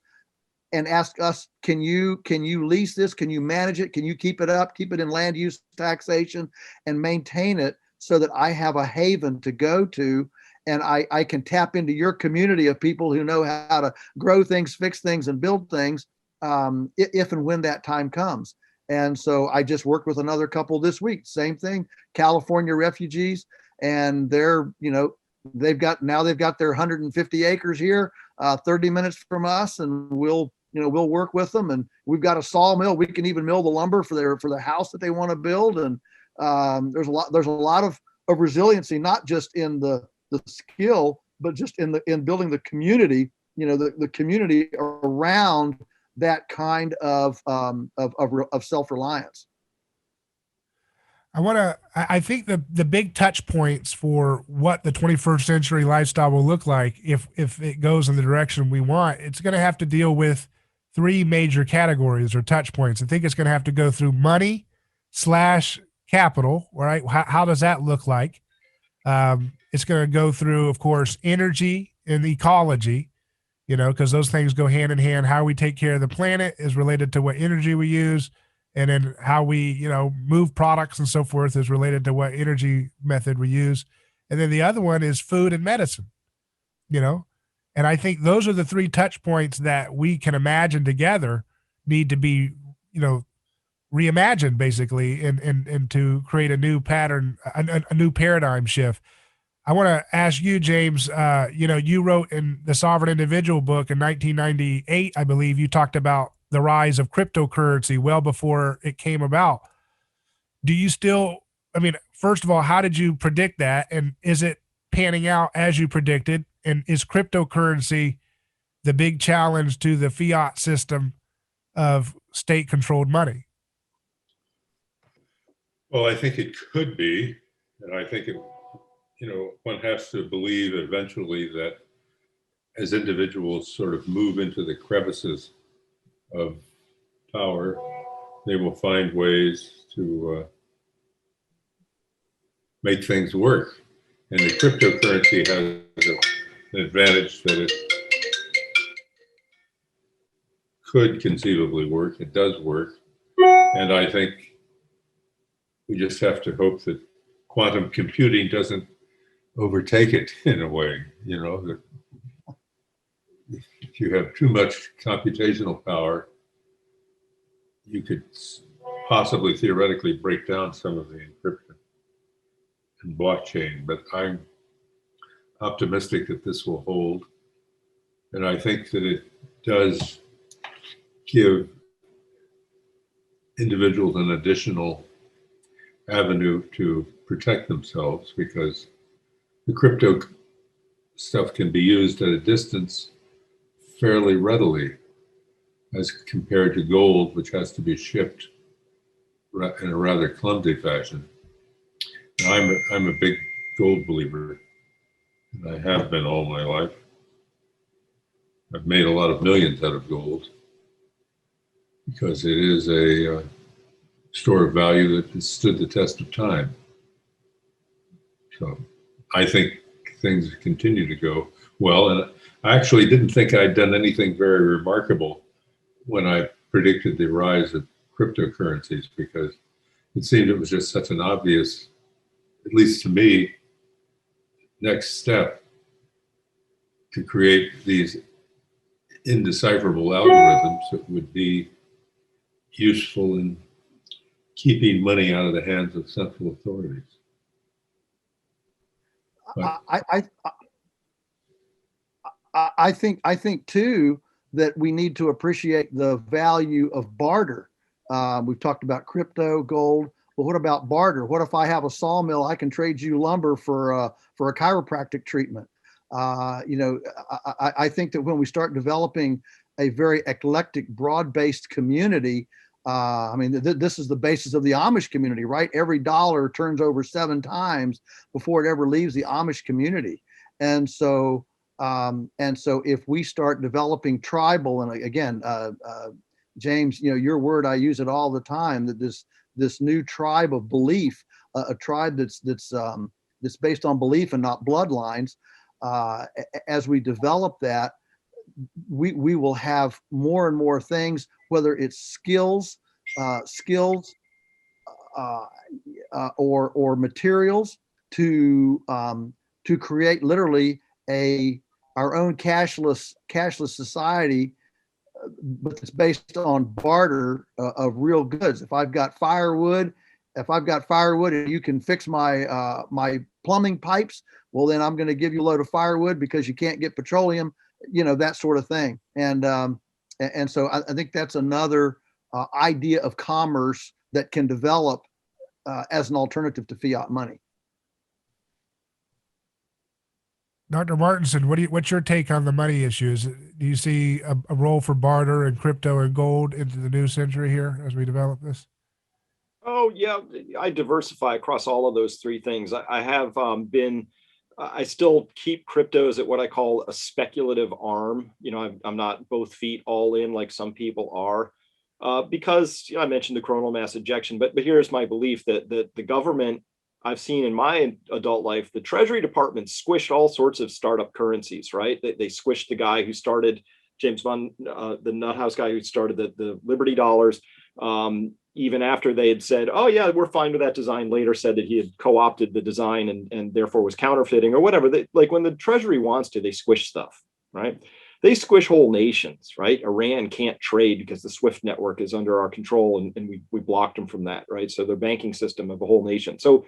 and ask us, can you lease this? Can you manage it? Can you keep it up, keep it in land use taxation and maintain it so that I have a haven to go to and I can tap into your community of people who know how to grow things, fix things, and build things if and when that time comes. And so I just worked with another couple this week, same thing, California refugees, and they've got their 150 acres here, 30 minutes from us, and we'll work with them. And we've got a sawmill. We can even mill the lumber for the house that they want to build. And there's a lot of resiliency, not just in the skill, but just in building the community, the community around that kind of self-reliance. I think the big touch points for what the 21st century lifestyle will look like if it goes in the direction we want, it's going to have to deal with 3 major categories or touch points. I think it's going to have to go through money / capital, right? How does that look like? It's going to go through, of course, energy and ecology, because those things go hand in hand. How we take care of the planet is related to what energy we use. And then how we, move products and so forth is related to what energy method we use. And then the other one is food and medicine, and I think those are the 3 touch points that we can imagine together need to be, reimagined basically and to create a new pattern, a new paradigm shift. I want to ask you, James, you wrote in the Sovereign Individual book in 1998, I believe, you talked about the rise of cryptocurrency well before it came about. Do you still, first of all, how did you predict that? And is it panning out as you predicted? And is cryptocurrency the big challenge to the fiat system of state-controlled money? Well, I think it could be. And I think one has to believe eventually that as individuals sort of move into the crevices of power, they will find ways to make things work. And the cryptocurrency has an advantage that could conceivably work. It does work. And I think we just have to hope that quantum computing doesn't overtake it in a way, you know, that if you have too much computational power, you could possibly theoretically break down some of the encryption and blockchain, but I'm optimistic that this will hold. And I think that it does give individuals an additional avenue to protect themselves, because the crypto stuff can be used at a distance fairly readily as compared to gold, which has to be shipped in a rather clumsy fashion. I'm a big gold believer, and I have been all my life. I've made a lot of millions out of gold because it is a store of value that has stood the test of time. So I think things continue to go well. And I actually didn't think I'd done anything very remarkable when I predicted the rise of cryptocurrencies, because it seemed it was just such an obvious, at least to me, next step to create these indecipherable algorithms that would be useful in keeping money out of the hands of central authorities. But I think too that we need to appreciate the value of barter. We've talked about crypto, gold, but what about barter? What if I have a sawmill? I can trade you lumber for a chiropractic treatment. I think that when we start developing a very eclectic, broad-based community, this is the basis of the Amish community, right? Every dollar turns over 7 times before it ever leaves the Amish community. And so if we start developing tribal, and again, James, your word, I use it all the time, that this new tribe of belief, a tribe that's based on belief and not bloodlines. As we develop that, we will have more and more things, whether it's skills or materials to create literally our own cashless society, but it's based on barter of real goods. If I've got firewood and you can fix my my plumbing pipes, well, then I'm going to give you a load of firewood because you can't get petroleum, that sort of thing. And so I think that's another idea of commerce that can develop as an alternative to fiat money. Dr. Martinson, what's your take on the money issues? Do you see a role for barter and crypto and gold into the new century here as we develop this? Oh, yeah, I diversify across all of those 3 things. I have I still keep cryptos at what I call a speculative arm. I'm not both feet all in like some people are, because I mentioned the coronal mass ejection, but here's my belief that the government, I've seen in my adult life, the Treasury Department squished all sorts of startup currencies, right? They squished the guy who started, James Bond, the Nuthouse guy who started the Liberty Dollars. Even after they had said, oh yeah, we're fine with that design, later said that he had co-opted the design and therefore was counterfeiting or whatever. Like when the Treasury wants to, they squish stuff, right? They squish whole nations, right? Iran can't trade because the SWIFT network is under our control, and we blocked them from that, right? So their banking system of a whole nation. So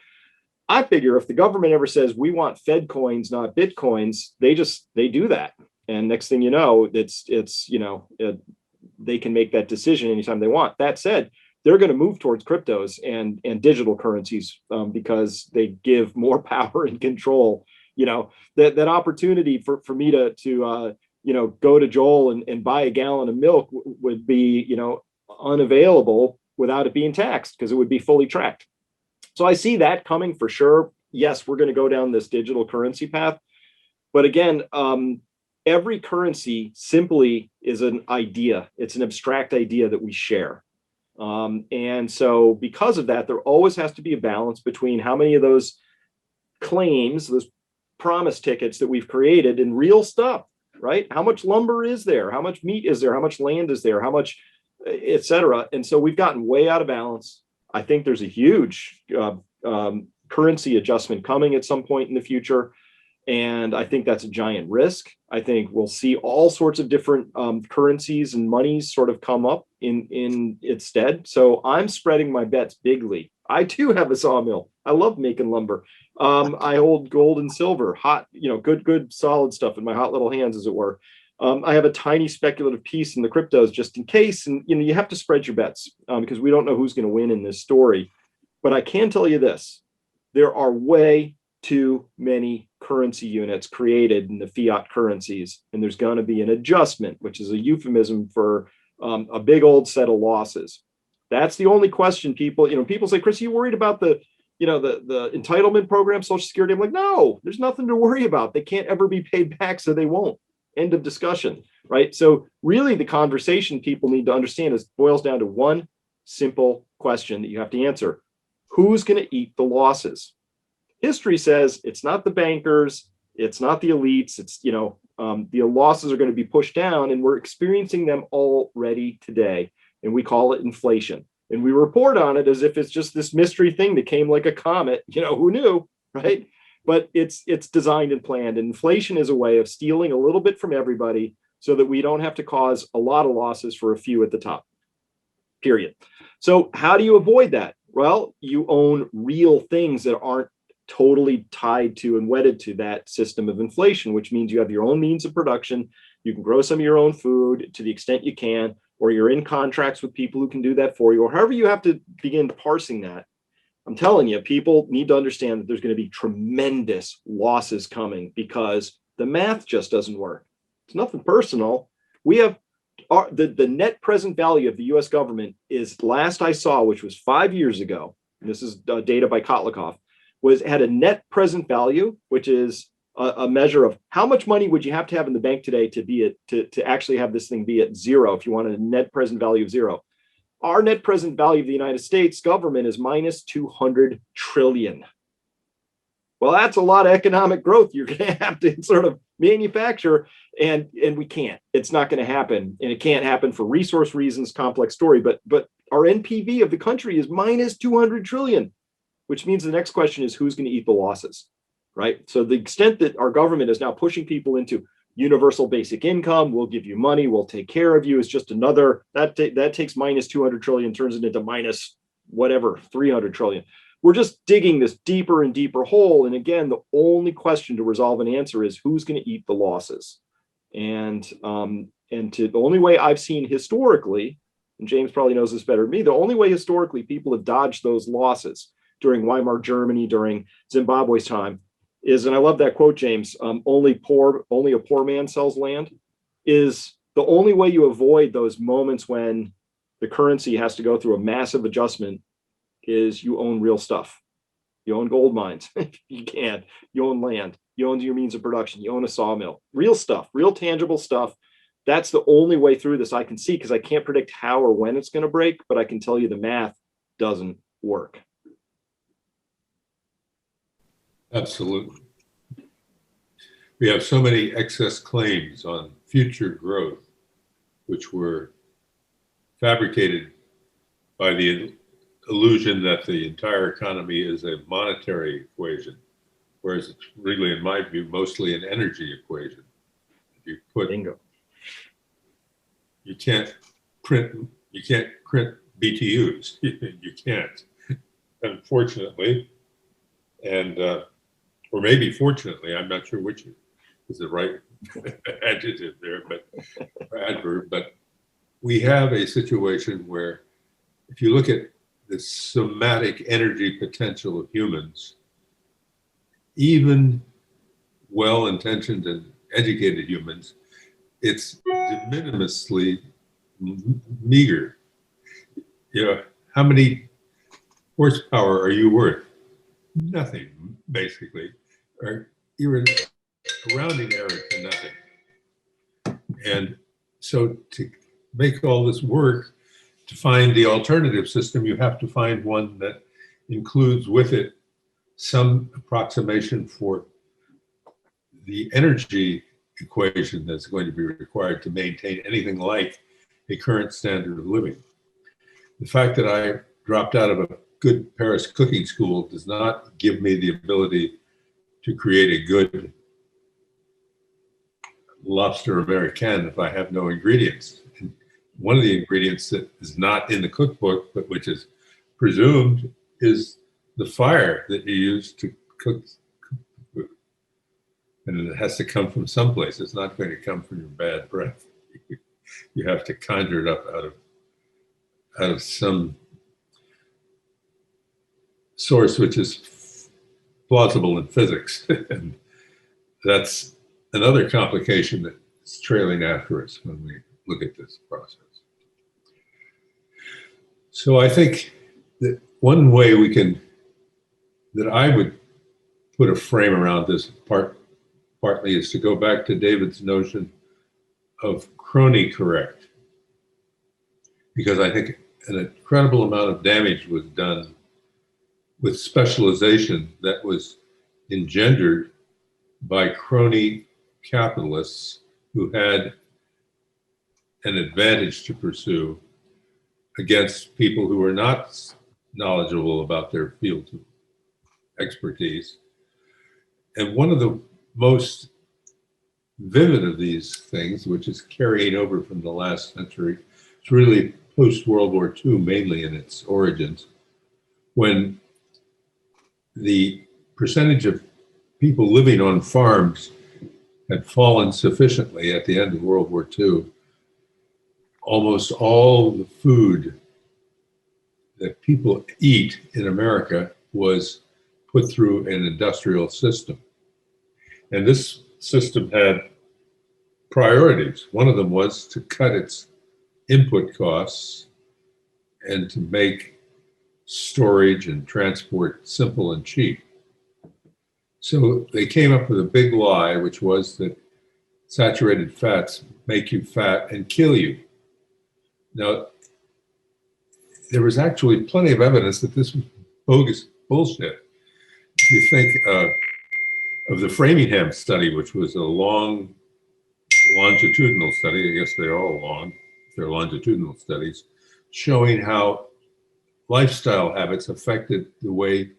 I figure if the government ever says we want Fed coins, not Bitcoins, they do that. And next thing you know, they can make that decision anytime they want. That said, they're going to move towards cryptos and digital currencies because they give more power and control. That opportunity for me to go to Joel and buy a gallon of milk would be unavailable without it being taxed, because it would be fully tracked. So I see that coming for sure. Yes, we're going to go down this digital currency path, but again, every currency simply is an idea. It's an abstract idea that we share. And so because of that, there always has to be a balance between how many of those claims, those promise tickets that we've created, and real stuff, right? How much lumber is there? How much meat is there? How much land is there? How much, et cetera? And so we've gotten way out of balance. I think there's a huge currency adjustment coming at some point in the future. And I think that's a giant risk. I think we'll see all sorts of different currencies and monies sort of come up in its stead. So I'm spreading my bets bigly. I too have a sawmill. I love making lumber. I hold gold and silver, hot, good, solid stuff in my hot little hands, as it were. I have a tiny speculative piece in the cryptos just in case. And, you have to spread your bets because we don't know who's going to win in this story. But I can tell you this, there are way too many currency units created in the fiat currencies, and there's going to be an adjustment, which is a euphemism for a big old set of losses. That's the only question. People say, Chris, are you worried about the entitlement program, Social Security? I'm like, no, there's nothing to worry about. They can't ever be paid back, so they won't. End of discussion, right? So really the conversation people need to understand boils down to one simple question that you have to answer. Who's going to eat the losses? History says it's not the bankers, it's not the elites, it's, the losses are going to be pushed down, and we're experiencing them already today. And we call it inflation. And we report on it as if it's just this mystery thing that came like a comet, who knew, right? But it's designed and planned. And inflation is a way of stealing a little bit from everybody so that we don't have to cause a lot of losses for a few at the top, period. So how do you avoid that? Well, you own real things that aren't totally tied to and wedded to that system of inflation, which means you have your own means of production. You can grow some of your own food to the extent you can, or you're in contracts with people who can do that for you, or however you have to begin parsing that. I'm telling you, people need to understand that there's going to be tremendous losses coming because the math just doesn't work. It's nothing personal. We have the net present value of the US government is, last I saw, which was 5 years ago, and this is data by Kotlikov, had a net present value, which is a measure of how much money would you have to have in the bank today to actually have this thing be at zero if you wanted a net present value of zero. Our net present value of the United States government is minus 200 trillion. Well, that's a lot of economic growth you're going to have to sort of manufacture, and we can't. It's not going to happen, and it can't happen for resource reasons, complex story, but our NPV of the country is minus 200 trillion. Which means the next question is who's going to eat the losses, right? So the extent that our government is now pushing people into universal basic income, we'll give you money, we'll take care of you, is just another, that takes minus 200 trillion, turns it into minus whatever, 300 trillion. We're just digging this deeper and deeper hole. And again, the only question to resolve and answer is who's going to eat the losses. And the only way I've seen historically, and James probably knows this better than me, the only way historically people have dodged those losses during Weimar Germany, during Zimbabwe's time, is, and I love that quote, James, only a poor man sells land, is the only way you avoid those moments when the currency has to go through a massive adjustment is you own real stuff. You own gold mines, you can. You own land, you own your means of production, you own a sawmill, real stuff, real tangible stuff. That's the only way through this I can see, because I can't predict how or when it's going to break, but I can tell you the math doesn't work. Absolutely. We have so many excess claims on future growth, which were fabricated by the illusion that the entire economy is a monetary equation, whereas it's really, in my view, mostly an energy equation. If you put, bingo. You can't print BTUs. You can't, unfortunately, and or maybe fortunately, I'm not sure which is the right adjective there, but adverb. But we have a situation where, if you look at the somatic energy potential of humans, even well-intentioned and educated humans, it's de minimisly meager. How many horsepower are you worth? Nothing, basically, or you're a rounding error to nothing. And so to make all this work, to find the alternative system, you have to find one that includes with it some approximation for the energy equation that's going to be required to maintain anything like a current standard of living. The fact that I dropped out of a good Paris cooking school does not give me the ability to create a good lobster Americaine if I have no ingredients. And one of the ingredients that is not in the cookbook, but which is presumed, is the fire that you use to cook food. And it has to come from someplace. It's not going to come from your bad breath. You have to conjure it up out of some source which is plausible in physics. And that's another complication that's trailing after us when we look at this process. So I think that one way that I would put a frame around this partly is to go back to David's notion of crony correct, because I think an incredible amount of damage was done with specialization that was engendered by crony capitalists who had an advantage to pursue against people who were not knowledgeable about their fields of expertise. And one of the most vivid of these things, which is carrying over from the last century, it's really post-World War II, mainly in its origins, when the percentage of people living on farms had fallen sufficiently at the end of World War II. Almost all the food that people eat in America was put through an industrial system. And this system had priorities. One of them was to cut its input costs and to make storage and transport simple and cheap. So they came up with a big lie, which was that saturated fats make you fat and kill you. Now, there was actually plenty of evidence that this was bogus bullshit. If you think of the Framingham study, which was a long longitudinal study, I guess they're all long, they're longitudinal studies, showing how lifestyle habits affected the way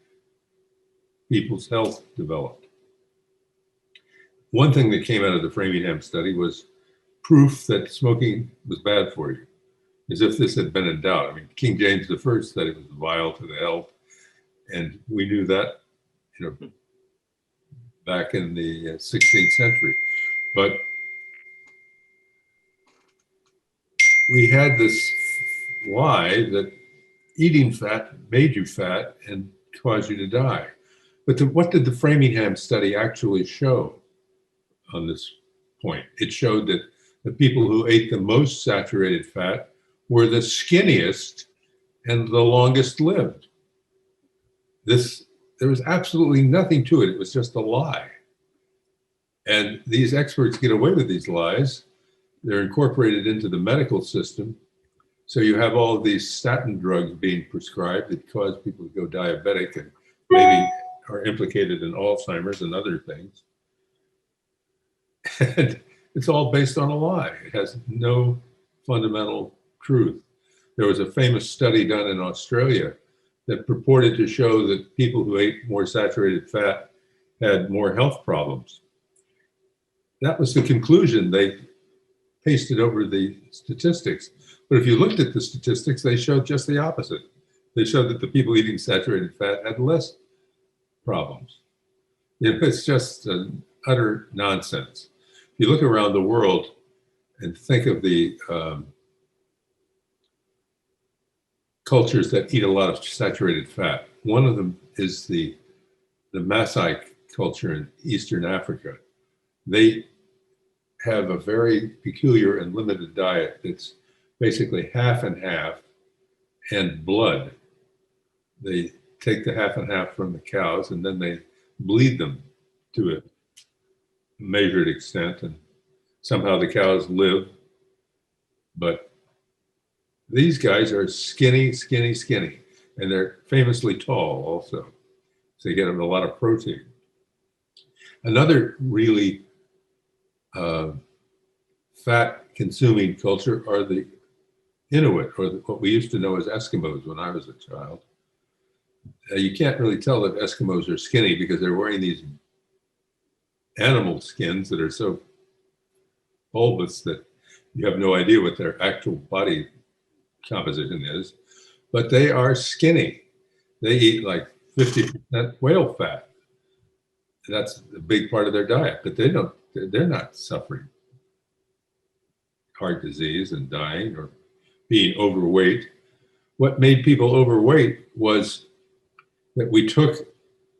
people's health developed. One thing that came out of the Framingham study was proof that smoking was bad for you, as if this had been in doubt. I mean, King James I said it was vile to the health, and we knew that, back in the 16th century. But we had this lie that eating fat made you fat and caused you to die. But what did the Framingham study actually show on this point? It showed that the people who ate the most saturated fat were the skinniest and the longest lived. There was absolutely nothing to it. It was just a lie. And these experts get away with these lies. They're incorporated into the medical system. So you have all of these statin drugs being prescribed that cause people to go diabetic and maybe are implicated in Alzheimer's and other things. And it's all based on a lie. It has no fundamental truth. There was a famous study done in Australia that purported to show that people who ate more saturated fat had more health problems. That was the conclusion. They pasted over the statistics. But if you looked at the statistics, they showed just the opposite. They showed that the people eating saturated fat had less problems. It's just utter nonsense. If you look around the world and think of the cultures that eat a lot of saturated fat, one of them is the Maasai culture in Eastern Africa. They have a very peculiar and limited diet that's basically half and half and blood. They take the half and half from the cows and then they bleed them to a measured extent, and somehow the cows live. But these guys are skinny, skinny, skinny, and they're famously tall also. So they get a lot of protein. Another really fat-consuming culture are the Inuit, or what we used to know as Eskimos when I was a child. You can't really tell that Eskimos are skinny because they're wearing these animal skins that are so bulbous that you have no idea what their actual body composition is, but they are skinny. They eat like 50% whale fat. That's a big part of their diet, but they're not suffering heart disease and dying or being overweight. What made people overweight was that we took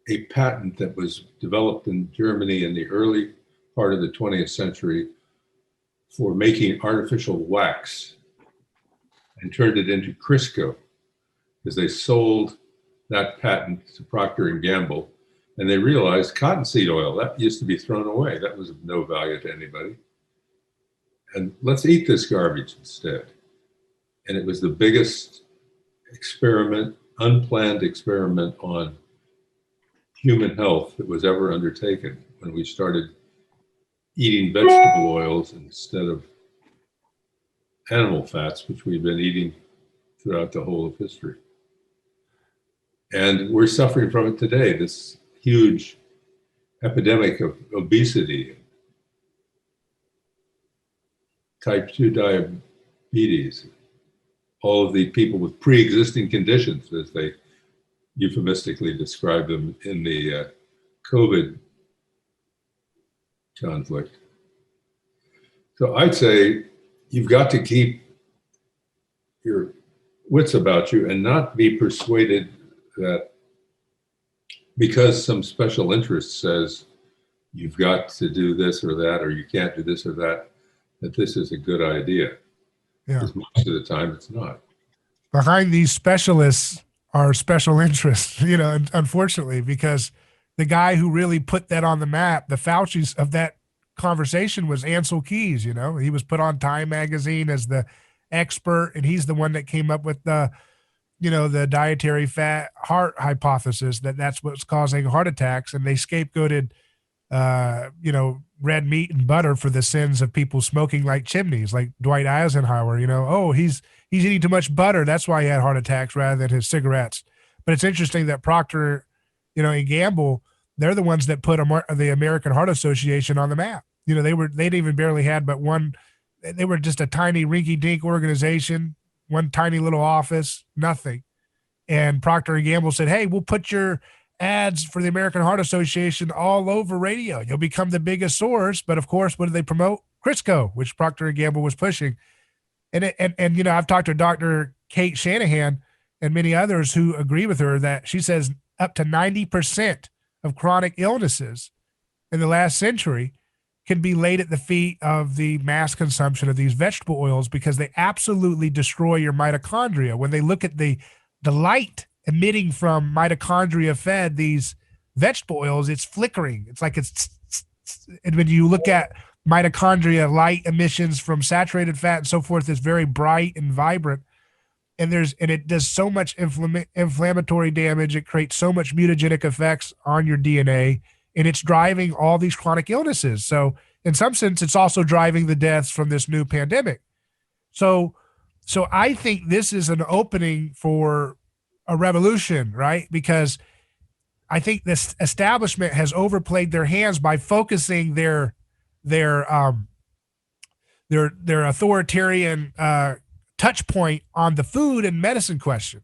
a patent that was developed in Germany in the early part of the 20th century for making artificial wax and turned it into Crisco, because they sold that patent to Procter and Gamble, and they realized cottonseed oil, that used to be thrown away. That was of no value to anybody. And let's eat this garbage instead. And it was the biggest experiment, unplanned experiment on human health that was ever undertaken, when we started eating vegetable oils instead of animal fats, which we've been eating throughout the whole of history. And we're suffering from it today, this huge epidemic of obesity, type 2 diabetes, all of the people with pre-existing conditions, as they euphemistically describe them in the COVID conflict. So I'd say you've got to keep your wits about you and not be persuaded that because some special interest says you've got to do this or that, or you can't do this or that, that this is a good idea. Yeah. Because most of the time it's not. Behind these specialists are special interests, unfortunately, because the guy who really put that on the map, the Fauci's of that conversation, was Ansel Keys. He was put on Time magazine as the expert, and he's the one that came up with the dietary fat heart hypothesis, that's what's causing heart attacks. And they scapegoated, red meat and butter for the sins of people smoking like chimneys, like Dwight Eisenhower. He's eating too much butter, that's why he had heart attacks, rather than his cigarettes. But it's interesting that Procter, and Gamble, they're the ones that put the American Heart Association on the map. They'd even barely had but one. They were just a tiny rinky-dink organization, one tiny little office, nothing. And Procter and Gamble said, hey, we'll put your ads for the American Heart Association all over radio. You'll become the biggest source. But of course, what did they promote? Crisco, which Procter and Gamble was pushing. And I've talked to Dr. Kate Shanahan and many others who agree with her, that she says up to 90% of chronic illnesses in the last century can be laid at the feet of the mass consumption of these vegetable oils, because they absolutely destroy your mitochondria. When they look at the light emitting from mitochondria fed these vegetable oils, it's flickering. It's like and when you look at mitochondria light emissions from saturated fat and so forth, it's very bright and vibrant. And it does so much inflammatory damage. It creates so much mutagenic effects on your DNA, and it's driving all these chronic illnesses. So in some sense, it's also driving the deaths from this new pandemic. So I think this is an opening for a revolution, right? Because I think this establishment has overplayed their hands by focusing their authoritarian touch point on the food and medicine question.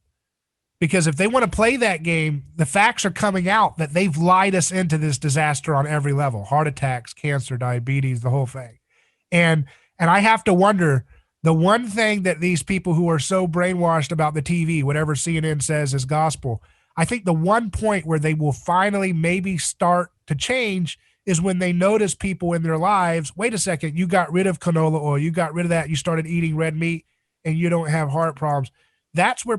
Because if they want to play that game, the facts are coming out that they've lied us into this disaster on every level: heart attacks, cancer, diabetes, the whole thing. And I have to wonder, the one thing that these people who are so brainwashed about the TV, whatever CNN says is gospel, I think the one point where they will finally maybe start to change is when they notice people in their lives, wait a second, you got rid of canola oil, you got rid of that, you started eating red meat, and you don't have heart problems. That's where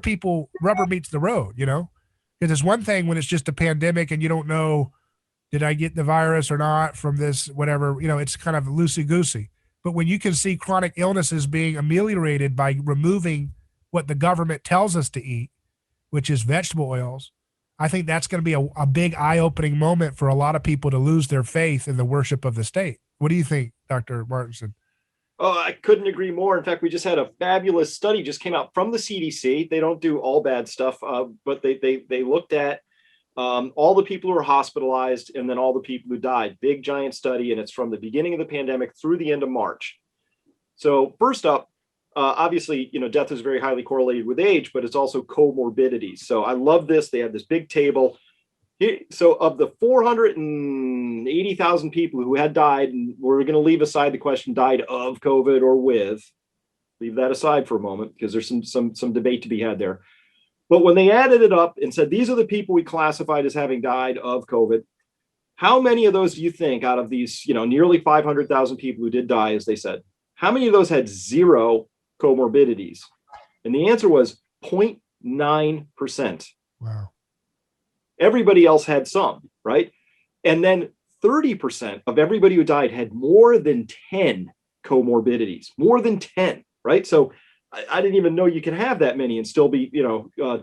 rubber meets the road, because it's one thing when it's just a pandemic and you don't know, did I get the virus or not from this, whatever, it's kind of loosey-goosey. But when you can see chronic illnesses being ameliorated by removing what the government tells us to eat, which is vegetable oils, I think that's going to be a big eye-opening moment for a lot of people to lose their faith in the worship of the state. What do you think, Dr. Martinson? Oh, I couldn't agree more. In fact, we just had a fabulous study just came out from the CDC. They don't do all bad stuff, but they looked at all the people who were hospitalized and then all the people who died. Big giant study, and it's from the beginning of the pandemic through the end of March. So first up, obviously, death is very highly correlated with age, but it's also comorbidities. So I love this. They have this big table. So of the 480,000 people who had died, and we're going to leave aside the question died of COVID or with, leave that aside for a moment because there's some debate to be had there. But when they added it up and said, these are the people we classified as having died of COVID, how many of those do you think out of these, nearly 500,000 people who did die, as they said, how many of those had zero comorbidities? And the answer was 0.9%. Wow. Everybody else had some, right? And then 30% of everybody who died had more than 10 comorbidities, more than 10, right? So I didn't even know you could have that many and still be,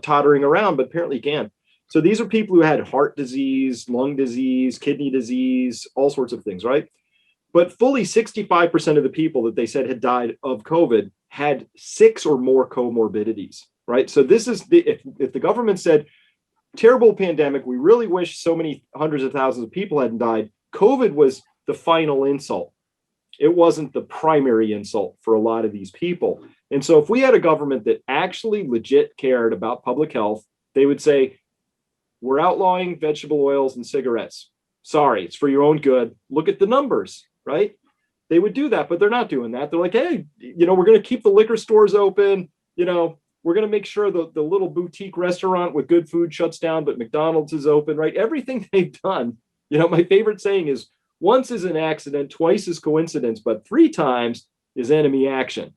tottering around, but apparently you can. So these are people who had heart disease, lung disease, kidney disease, all sorts of things, right? But fully 65% of the people that they said had died of COVID had 6 or more comorbidities, right? So this is if the government said, terrible pandemic, we really wish so many hundreds of thousands of people hadn't died, COVID was the final insult. It wasn't the primary insult for a lot of these people. And so if we had a government that actually legit cared about public health, they would say, we're outlawing vegetable oils and cigarettes. Sorry, it's for your own good. Look at the numbers, right? They would do that, but they're not doing that. They're like, hey, we're going to keep the liquor stores open. We're going to make sure the little boutique restaurant with good food shuts down, but McDonald's is open, right? Everything they've done, my favorite saying is, once is an accident, twice is coincidence, but 3 times is enemy action.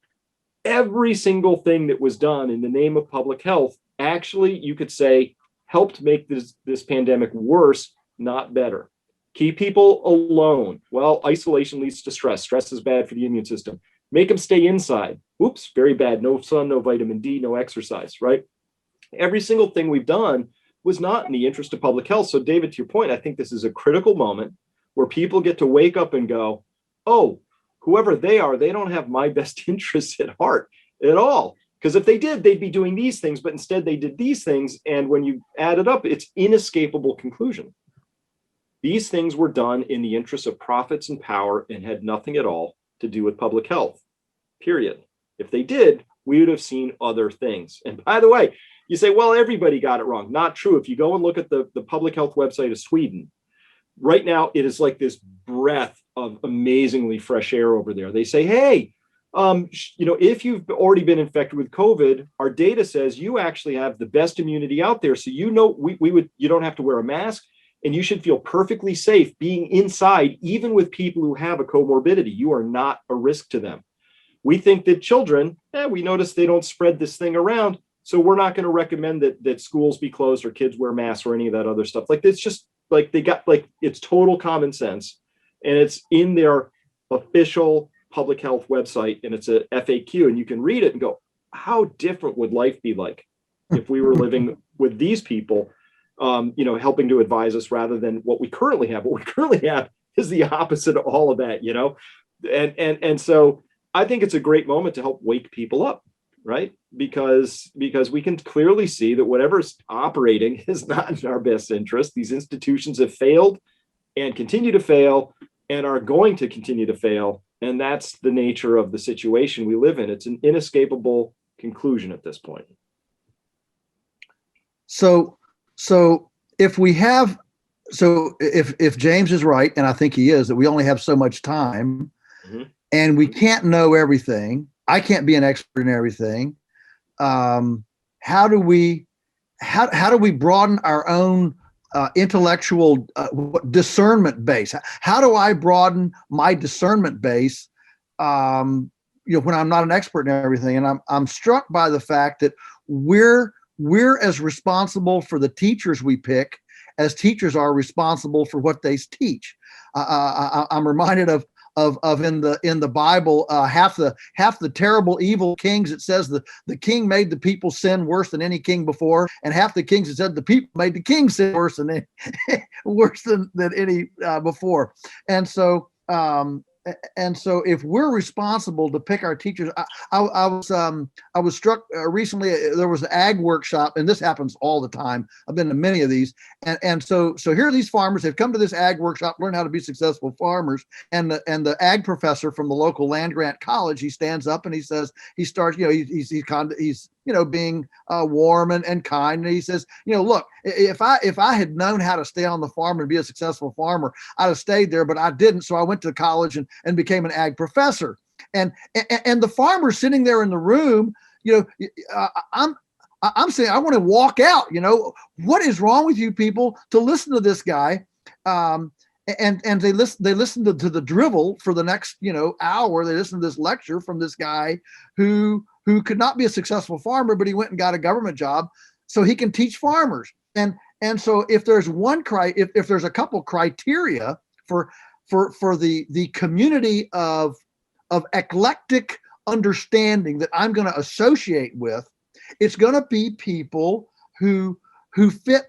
Every single thing that was done in the name of public health, actually, you could say, helped make this pandemic worse, not better. Keep people alone. Well, isolation leads to stress. Stress is bad for the immune system. Make them stay inside. Oops, very bad. No sun, no vitamin D, no exercise, right? Every single thing we've done was not in the interest of public health. So David, to your point, I think this is a critical moment where people get to wake up and go, oh, whoever they are, they don't have my best interests at heart at all. Because if they did, they'd be doing these things, but instead they did these things. And when you add it up, it's inescapable conclusion. These things were done in the interest of profits and power and had nothing at all to do with public health, period. If they did, we would have seen other things. And by the way, you say, well, everybody got it wrong. Not true. If you go and look at the public health website of Sweden, right now it is like this breath of amazingly fresh air over there. They say, hey, if you've already been infected with COVID, our data says you actually have the best immunity out there. So you don't have to wear a mask. And you should feel perfectly safe being inside, even with people who have a comorbidity. You are not a risk to them. We think that children, we notice they don't spread this thing around. So we're not going to recommend that schools be closed or kids wear masks or any of that other stuff. Like, it's just like it's total common sense. And it's in their official public health website. And it's a FAQ. And you can read it and go, how different would life be like if we were living with these people? Helping to advise us rather than what we currently have. What we currently have is the opposite of all of that, and so I think it's a great moment to help wake people up, right? Because we can clearly see that whatever's operating is not in our best interest. These institutions have failed and continue to fail and are going to continue to fail. And that's the nature of the situation we live in. It's an inescapable conclusion at this point. So if James is right, and I think he is, that we only have so much time, mm-hmm. and we can't know everything, I can't be an expert in everything. How do we broaden our own intellectual discernment base? How do I broaden my discernment base? When I'm not an expert in everything, and I'm struck by the fact that we're as responsible for the teachers we pick as teachers are responsible for what they teach. I'm reminded of in the Bible, half the terrible evil kings, it says the king made the people sin worse than any king before, and half the kings, it said the people made the king sin worse than any before. And so and so if we're responsible to pick our teachers, I was struck recently. There was an ag workshop, and this happens all the time. I've been to many of these, and so here are these farmers. They've come to this ag workshop, learn how to be successful farmers, and the ag professor from the local land grant college, he stands up and he says, he starts, he's being warm and kind, and he says, look, if I had known how to stay on the farm and be a successful farmer, I'd have stayed there, but I didn't. So I went to college and became an ag professor. And the farmer sitting there in the room, I'm saying, I want to walk out. What is wrong with you people to listen to this guy? And they listen to the drivel for the next hour. They listen to this lecture from this guy who could not be a successful farmer, but he went and got a government job so he can teach farmers. And so if there's if there's a couple criteria for the community of eclectic understanding that I'm going to associate with, it's going to be people who fit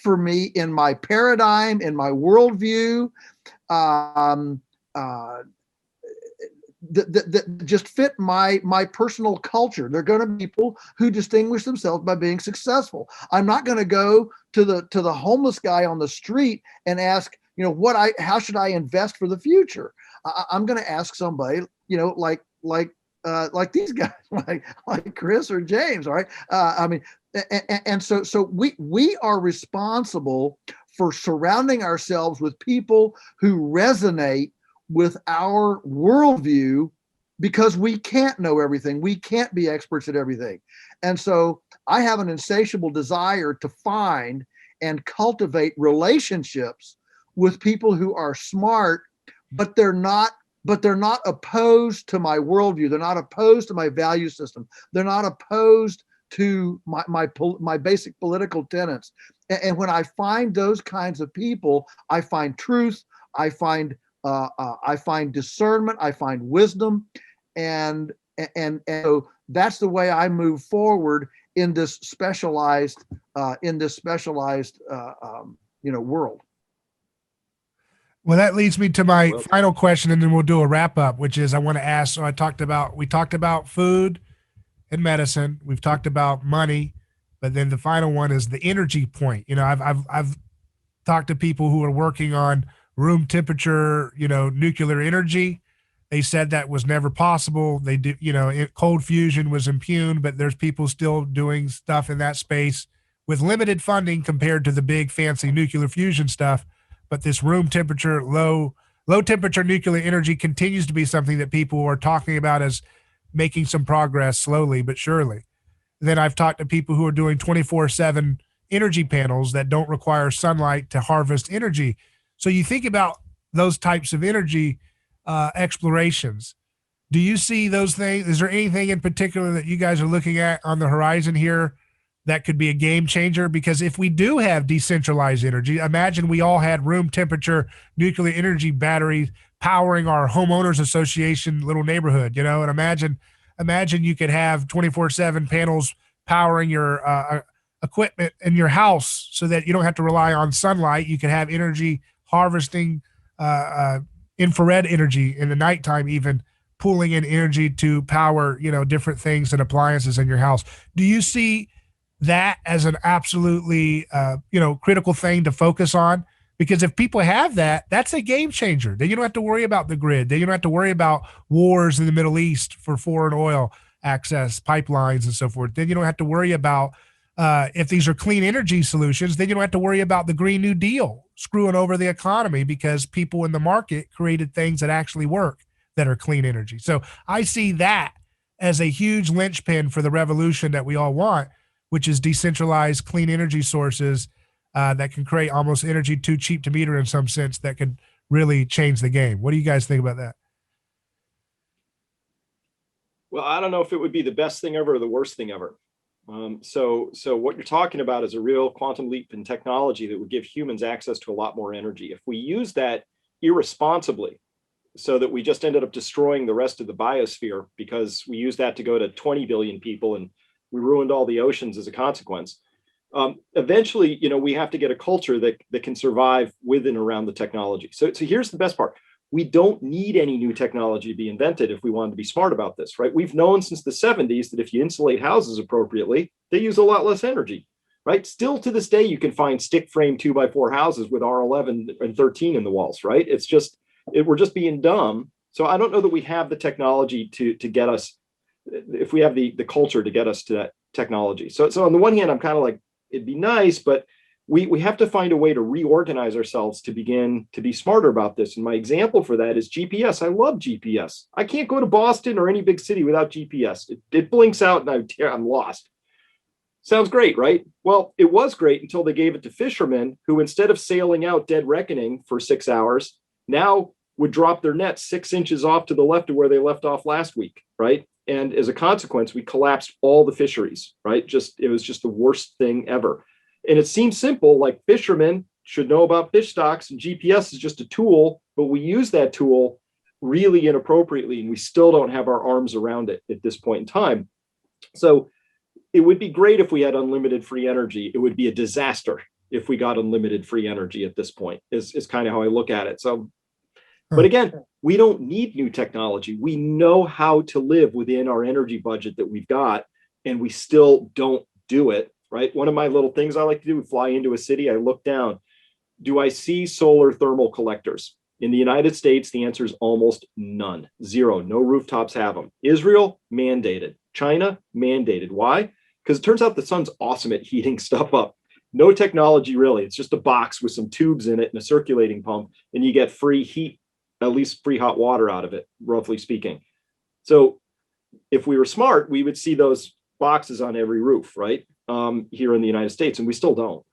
for me in my paradigm, in my worldview, that just fit my personal culture. They're going to be people who distinguish themselves by being successful. I'm not going to go to the homeless guy on the street and ask, how should I invest for the future? I'm going to ask somebody, like these guys, like Chris or James. All right. And so we are responsible for surrounding ourselves with people who resonate with our worldview, because we can't know everything. We can't be experts at everything. And so I have an insatiable desire to find and cultivate relationships with people who are smart, but they're not opposed to my worldview. They're not opposed to my value system. They're not opposed to my basic political tenets. And when I find those kinds of people, I find truth, I find discernment, I find wisdom, and so that's the way I move forward in this specialized world. Well, that leads me to my final question, and then we'll do a wrap up, which is I want to ask. So we talked about food and medicine. We've talked about money, but then the final one is the energy point. I've talked to people who are working on room temperature, nuclear energy. They said that was never possible. They do, cold fusion was impugned, but there's people still doing stuff in that space with limited funding compared to the big fancy nuclear fusion stuff. But this room temperature, low temperature nuclear energy continues to be something that people are talking about as making some progress slowly but surely. Then I've talked to people who are doing 24/7 energy panels that don't require sunlight to harvest energy. So you think about those types of energy explorations. Do you see those things? Is there anything in particular that you guys are looking at on the horizon here that could be a game changer? Because if we do have decentralized energy, imagine we all had room temperature nuclear energy batteries powering our homeowners association little neighborhood, and imagine you could have 24/7 panels powering your equipment in your house so that you don't have to rely on sunlight. You can have energy harvesting, infrared energy in the nighttime, even pulling in energy to power, different things and appliances in your house. Do you see that as an absolutely, critical thing to focus on? Because if people have that, that's a game changer. Then you don't have to worry about the grid. Then you don't have to worry about wars in the Middle East for foreign oil access, pipelines, and so forth. Then you don't have to worry about if these are clean energy solutions. Then you don't have to worry about the Green New Deal screwing over the economy because people in the market created things that actually work that are clean energy. So I see that as a huge linchpin for the revolution that we all want, which is decentralized clean energy sources that can create almost energy too cheap to meter in some sense that could really change the game. What do you guys think about that? Well, I don't know if it would be the best thing ever or the worst thing ever. So what you're talking about is a real quantum leap in technology that would give humans access to a lot more energy. If we use that irresponsibly, so that we just ended up destroying the rest of the biosphere because we used that to go to 20 billion people and we ruined all the oceans as a consequence. Eventually, we have to get a culture that can survive with and around the technology. So here's the best part. we don't need any new technology to be invented if we wanted to be smart about this, right? We've known since the 70s that if you insulate houses appropriately, they use a lot less energy, right? Still to this day, you can find stick frame 2x4 houses with R11 and 13 in the walls, right? It's just, we're just being dumb. So I don't know that we have the technology to get us, if we have the culture to get us to that technology. So on the one hand, I'm kind of like, it'd be nice, but we have to find a way to reorganize ourselves to begin to be smarter about this. And my example for that is GPS. I love GPS. I can't go to Boston or any big city without GPS. It blinks out and I'm lost. Sounds great, right? Well, it was great until they gave it to fishermen who, instead of sailing out dead reckoning for 6 hours, now would drop their net 6 inches off to the left of where they left off last week, right? And as a consequence, we collapsed all the fisheries, right? It was just the worst thing ever. And it seems simple, like fishermen should know about fish stocks and GPS is just a tool, but we use that tool really inappropriately and we still don't have our arms around it at this point in time. So it would be great if we had unlimited free energy. It would be a disaster if we got unlimited free energy at this point, is kind of how I look at it. So, but again, we don't need new technology. We know how to live within our energy budget that we've got, and we still don't do it. Right. One of my little things I like to do, fly into a city, I look down. Do I see solar thermal collectors? In the United States, the answer is almost none. Zero. No rooftops have them. Israel, mandated. China, mandated. Why? Because it turns out the sun's awesome at heating stuff up. No technology, really. It's just a box with some tubes in it and a circulating pump, and you get free heat, at least free hot water out of it, roughly speaking. So if we were smart, we would see those boxes on every roof, right? Here in the United States, and we still don't,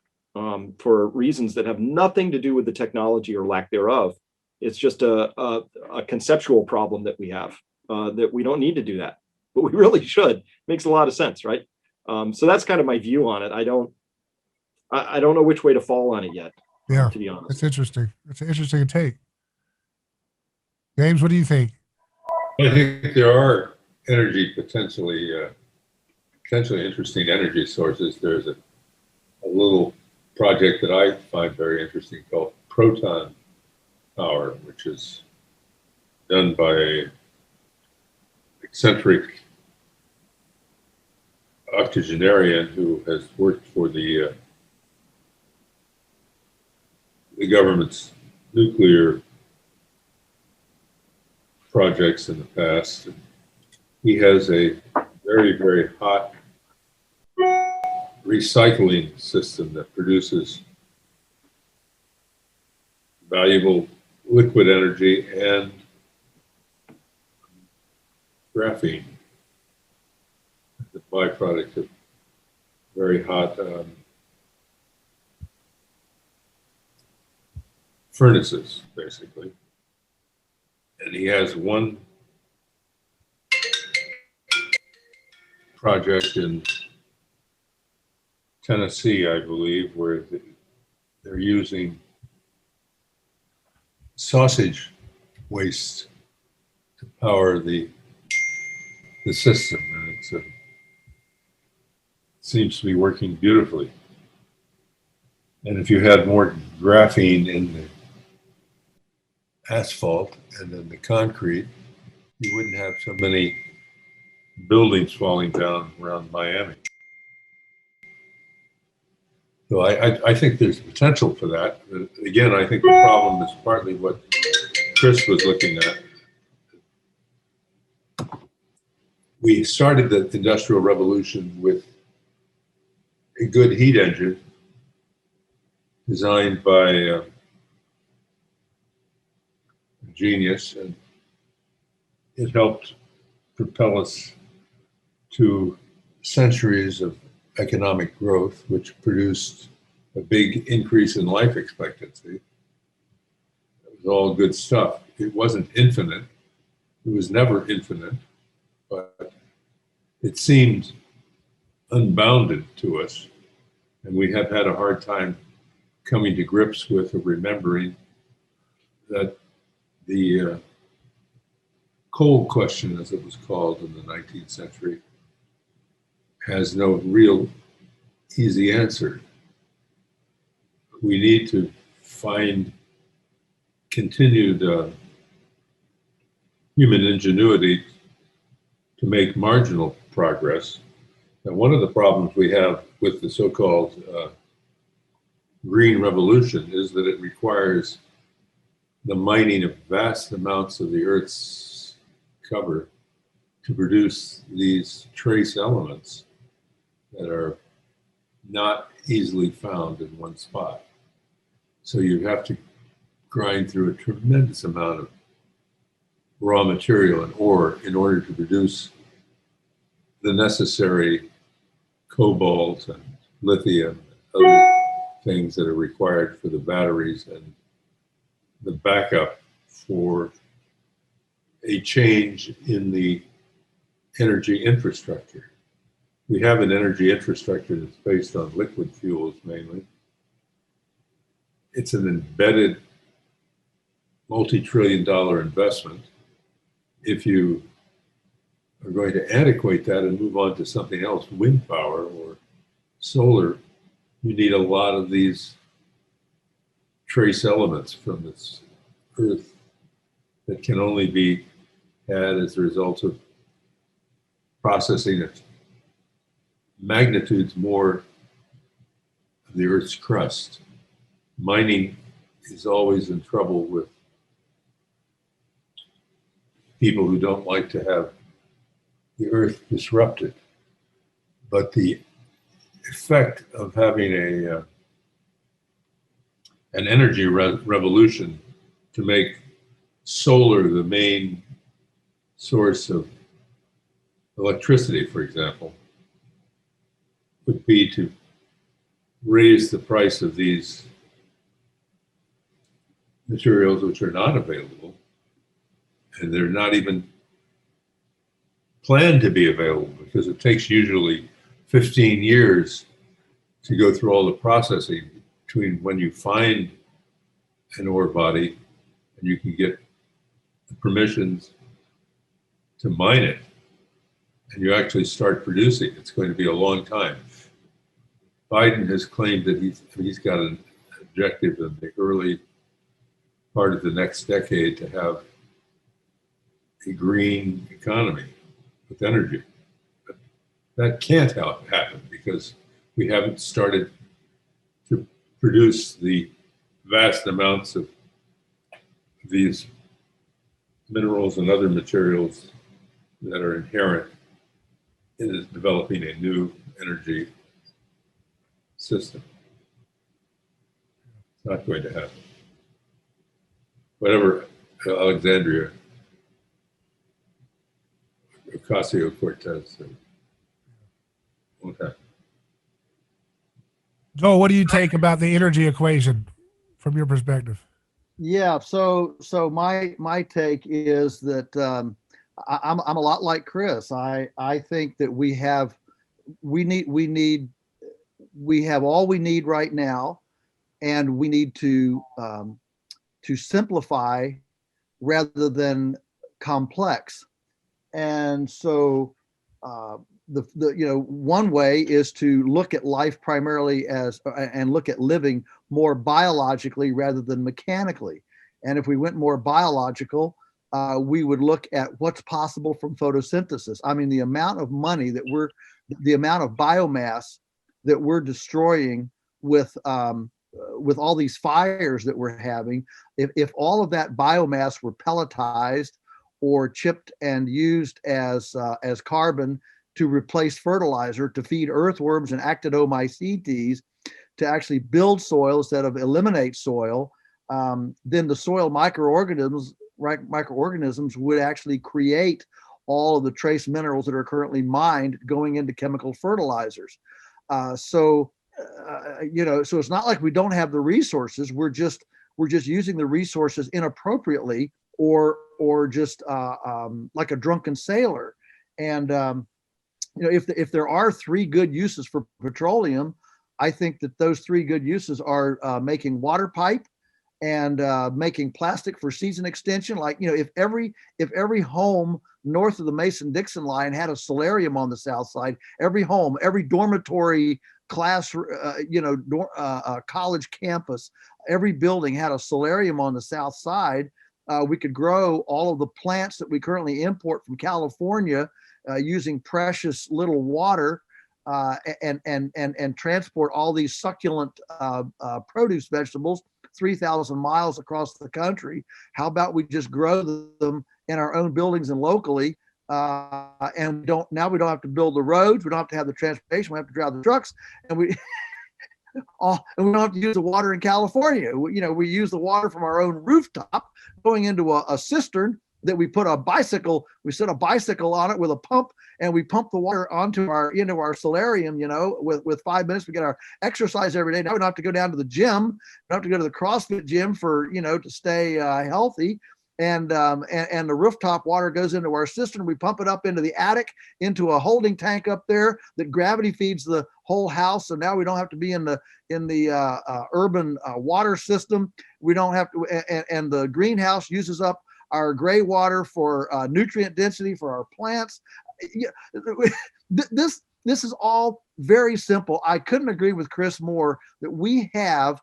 for reasons that have nothing to do with the technology or lack thereof. It's just a conceptual problem that we have, that we don't need to do that, but we really should. Makes a lot of sense, right? So that's kind of my view on it. I don't know which way to fall on it yet. Yeah, to be honest. that's interesting. That's an interesting take. James, what do you think? I think there are potentially interesting energy sources. There's a little project that I find very interesting called proton power, which is done by an eccentric octogenarian who has worked for the government's nuclear projects in the past. He has a very, very hot recycling system that produces valuable liquid energy and graphene, the byproduct of very hot furnaces, basically. And he has one project in Tennessee, I believe, where they're using sausage waste to power the system, and it seems to be working beautifully. And if you had more graphene in the asphalt and in the concrete, you wouldn't have so many buildings falling down around Miami. So I think there's potential for that. But again, I think the problem is partly what Chris was looking at. We started the Industrial Revolution with a good heat engine designed by a genius, and it helped propel us to centuries of economic growth, which produced a big increase in life expectancy. It was all good stuff. It wasn't infinite. It was never infinite, but it seemed unbounded to us. And we have had a hard time coming to grips with or remembering that the coal question, as it was called in the 19th century, has no real easy answer. We need to find continued human ingenuity to make marginal progress. And one of the problems we have with the so-called green revolution is that it requires the mining of vast amounts of the Earth's cover to produce these trace elements that are not easily found in one spot. So you have to grind through a tremendous amount of raw material and ore in order to produce the necessary cobalt and lithium and other things that are required for the batteries and the backup for a change in the energy infrastructure. We have an energy infrastructure that's based on liquid fuels mainly. It's an embedded multi-trillion-dollar investment. If you are going to antiquate that and move on to something else, wind power or solar, you need a lot of these trace elements from this Earth that can only be had as a result of processing at magnitudes more of the Earth's crust. Mining is always in trouble with people who don't like to have the Earth disrupted. But the effect of having an energy revolution to make solar the main source of electricity, for example, would be to raise the price of these materials which are not available, and they're not even planned to be available because it takes usually 15 years to go through all the processing between when you find an ore body and you can get the permissions to mine it and you actually start producing. It's going to be a long time. Biden has claimed that he's got an objective in the early part of the next decade to have a green economy with energy. But that can't happen because we haven't started to produce the vast amounts of these minerals and other materials that are inherent in developing a new energy system. It's not going to happen. Whatever Alexandria Ocasio-Cortez said. Okay. Joel, what do you take about the energy equation from your perspective? Yeah, so my take is that I'm a lot like Chris. I think that we have all we need right now, and we need to simplify rather than complex. And so one way is to look at life primarily as and look at living more biologically rather than mechanically. And if we went more biological, we would look at what's possible from photosynthesis. I mean, the amount of money the amount of biomass that we're destroying with all these fires that we're having, if all of that biomass were pelletized or chipped and used as carbon to replace fertilizer, to feed earthworms and actinomycetes, to actually build soil instead of eliminate soil, then the soil microorganisms would actually create all of the trace minerals that are currently mined going into chemical fertilizers. So it's not like we don't have the resources. We're just using the resources inappropriately or just like a drunken sailor. And if there are three good uses for petroleum, I think that those three good uses are making water pipe and making plastic for season extension. Like, if every home north of the Mason-Dixon line had a solarium on the south side, every home, every dormitory class, college campus, every building had a solarium on the south side, We could grow all of the plants that we currently import from California using precious little water, and transport all these succulent produce vegetables 3,000 miles across the country. How about we just grow them in our own buildings and locally? And we don't have to build the roads. We don't have to have the transportation. We have to drive the trucks, and we don't have to use the water in California. We use the water from our own rooftop going into a cistern that we set a bicycle on it with a pump, and we pump the water into our solarium, with 5 minutes. We get our exercise every day. Now we don't have to go down to the gym. We don't have to go to the CrossFit gym to stay healthy. And the rooftop water goes into our cistern. We pump it up into the attic, into a holding tank up there that gravity feeds the whole house. So now we don't have to be in the urban water system. We don't have to, and the greenhouse uses up our gray water for nutrient density for our plants. This is all very simple. I couldn't agree with Chris more that we have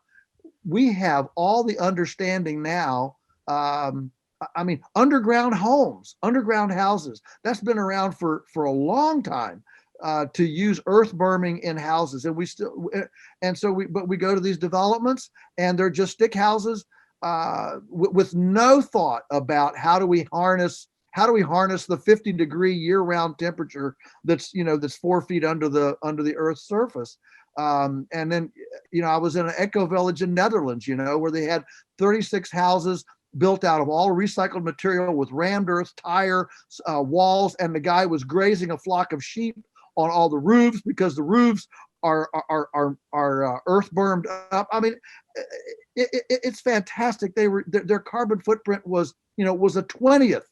all the understanding now. Underground homes, underground houses, that's been around for a long time, to use earth berming in houses. And we go to these developments and they're just stick houses, with no thought about how do we harness the 50-degree year-round temperature that's 4 feet under the Earth's surface. And then, I was in an eco village in Netherlands, where they had 36 houses built out of all recycled material with rammed earth tire walls, and the guy was grazing a flock of sheep on all the roofs because the roofs are earth bermed up. I mean, it's fantastic. Their carbon footprint was a 20th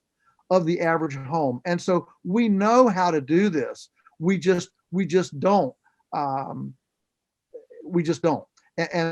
of the average home, and so we know how to do this. We just don't. And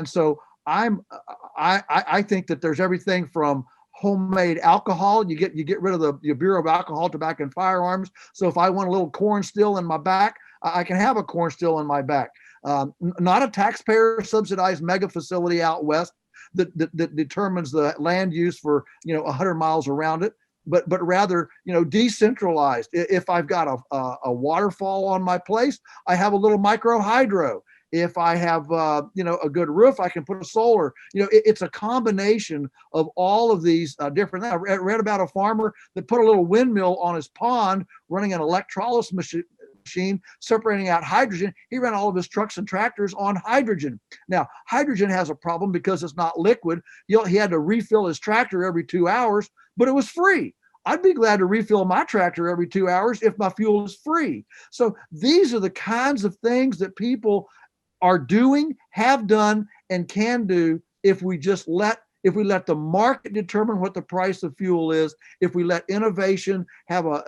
so I think that there's everything from homemade alcohol. You get rid of the Bureau of Alcohol, Tobacco, and Firearms. So if I want a little corn still in my back, I can have a corn still in my back. Not a taxpayer subsidized mega facility out west that determines the land use for 100 miles around it, but rather decentralized. If I've got a waterfall on my place, I have a little micro hydro. If I have a good roof, I can put a solar. It's a combination of all of these different. I read about a farmer that put a little windmill on his pond, running an electrolysis machine separating out hydrogen. He ran all of his trucks and tractors on hydrogen. Now, hydrogen has a problem because it's not liquid. He had to refill his tractor every 2 hours, but it was free. I'd be glad to refill my tractor every 2 hours if my fuel is free. So these are the kinds of things that people are doing, have done, and can do if we let the market determine what the price of fuel is, if we let innovation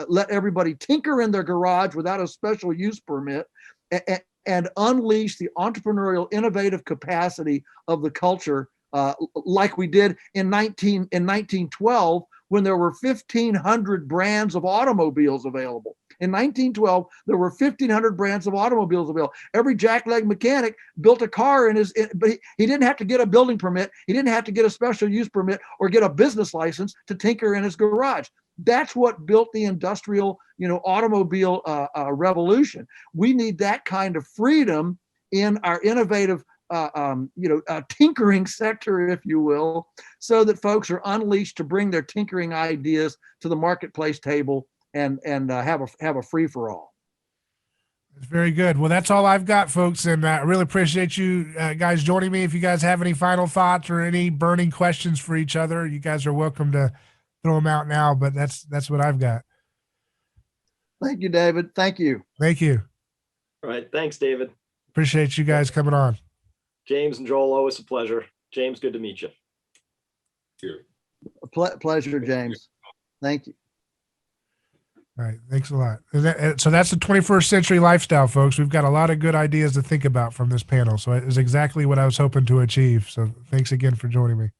let everybody tinker in their garage without a special use permit, and unleash the entrepreneurial innovative capacity of the culture, like we did in 1912, when there were 1,500 brands of automobiles available. In 1912, there were 1,500 brands of automobiles available. Every jackleg mechanic built a car but he didn't have to get a building permit. He didn't have to get a special use permit or get a business license to tinker in his garage. That's what built the industrial, automobile revolution. We need that kind of freedom in our innovative tinkering sector, if you will, so that folks are unleashed to bring their tinkering ideas to the marketplace table and have a free for all. It's very good. Well, that's all I've got, folks, and I really appreciate you guys joining me. If you guys have any final thoughts or any burning questions for each other, you guys are welcome to throw them out now. But that's what I've got. Thank you, David. Thank you. Thank you. All right. Thanks, David. Appreciate you guys coming on. James and Joel, always a pleasure. James, good to meet you. Here. A pleasure, James. Thank you. All right. Thanks a lot. So that's the 21st century lifestyle, folks. We've got a lot of good ideas to think about from this panel. So it is exactly what I was hoping to achieve. So thanks again for joining me.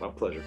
My pleasure.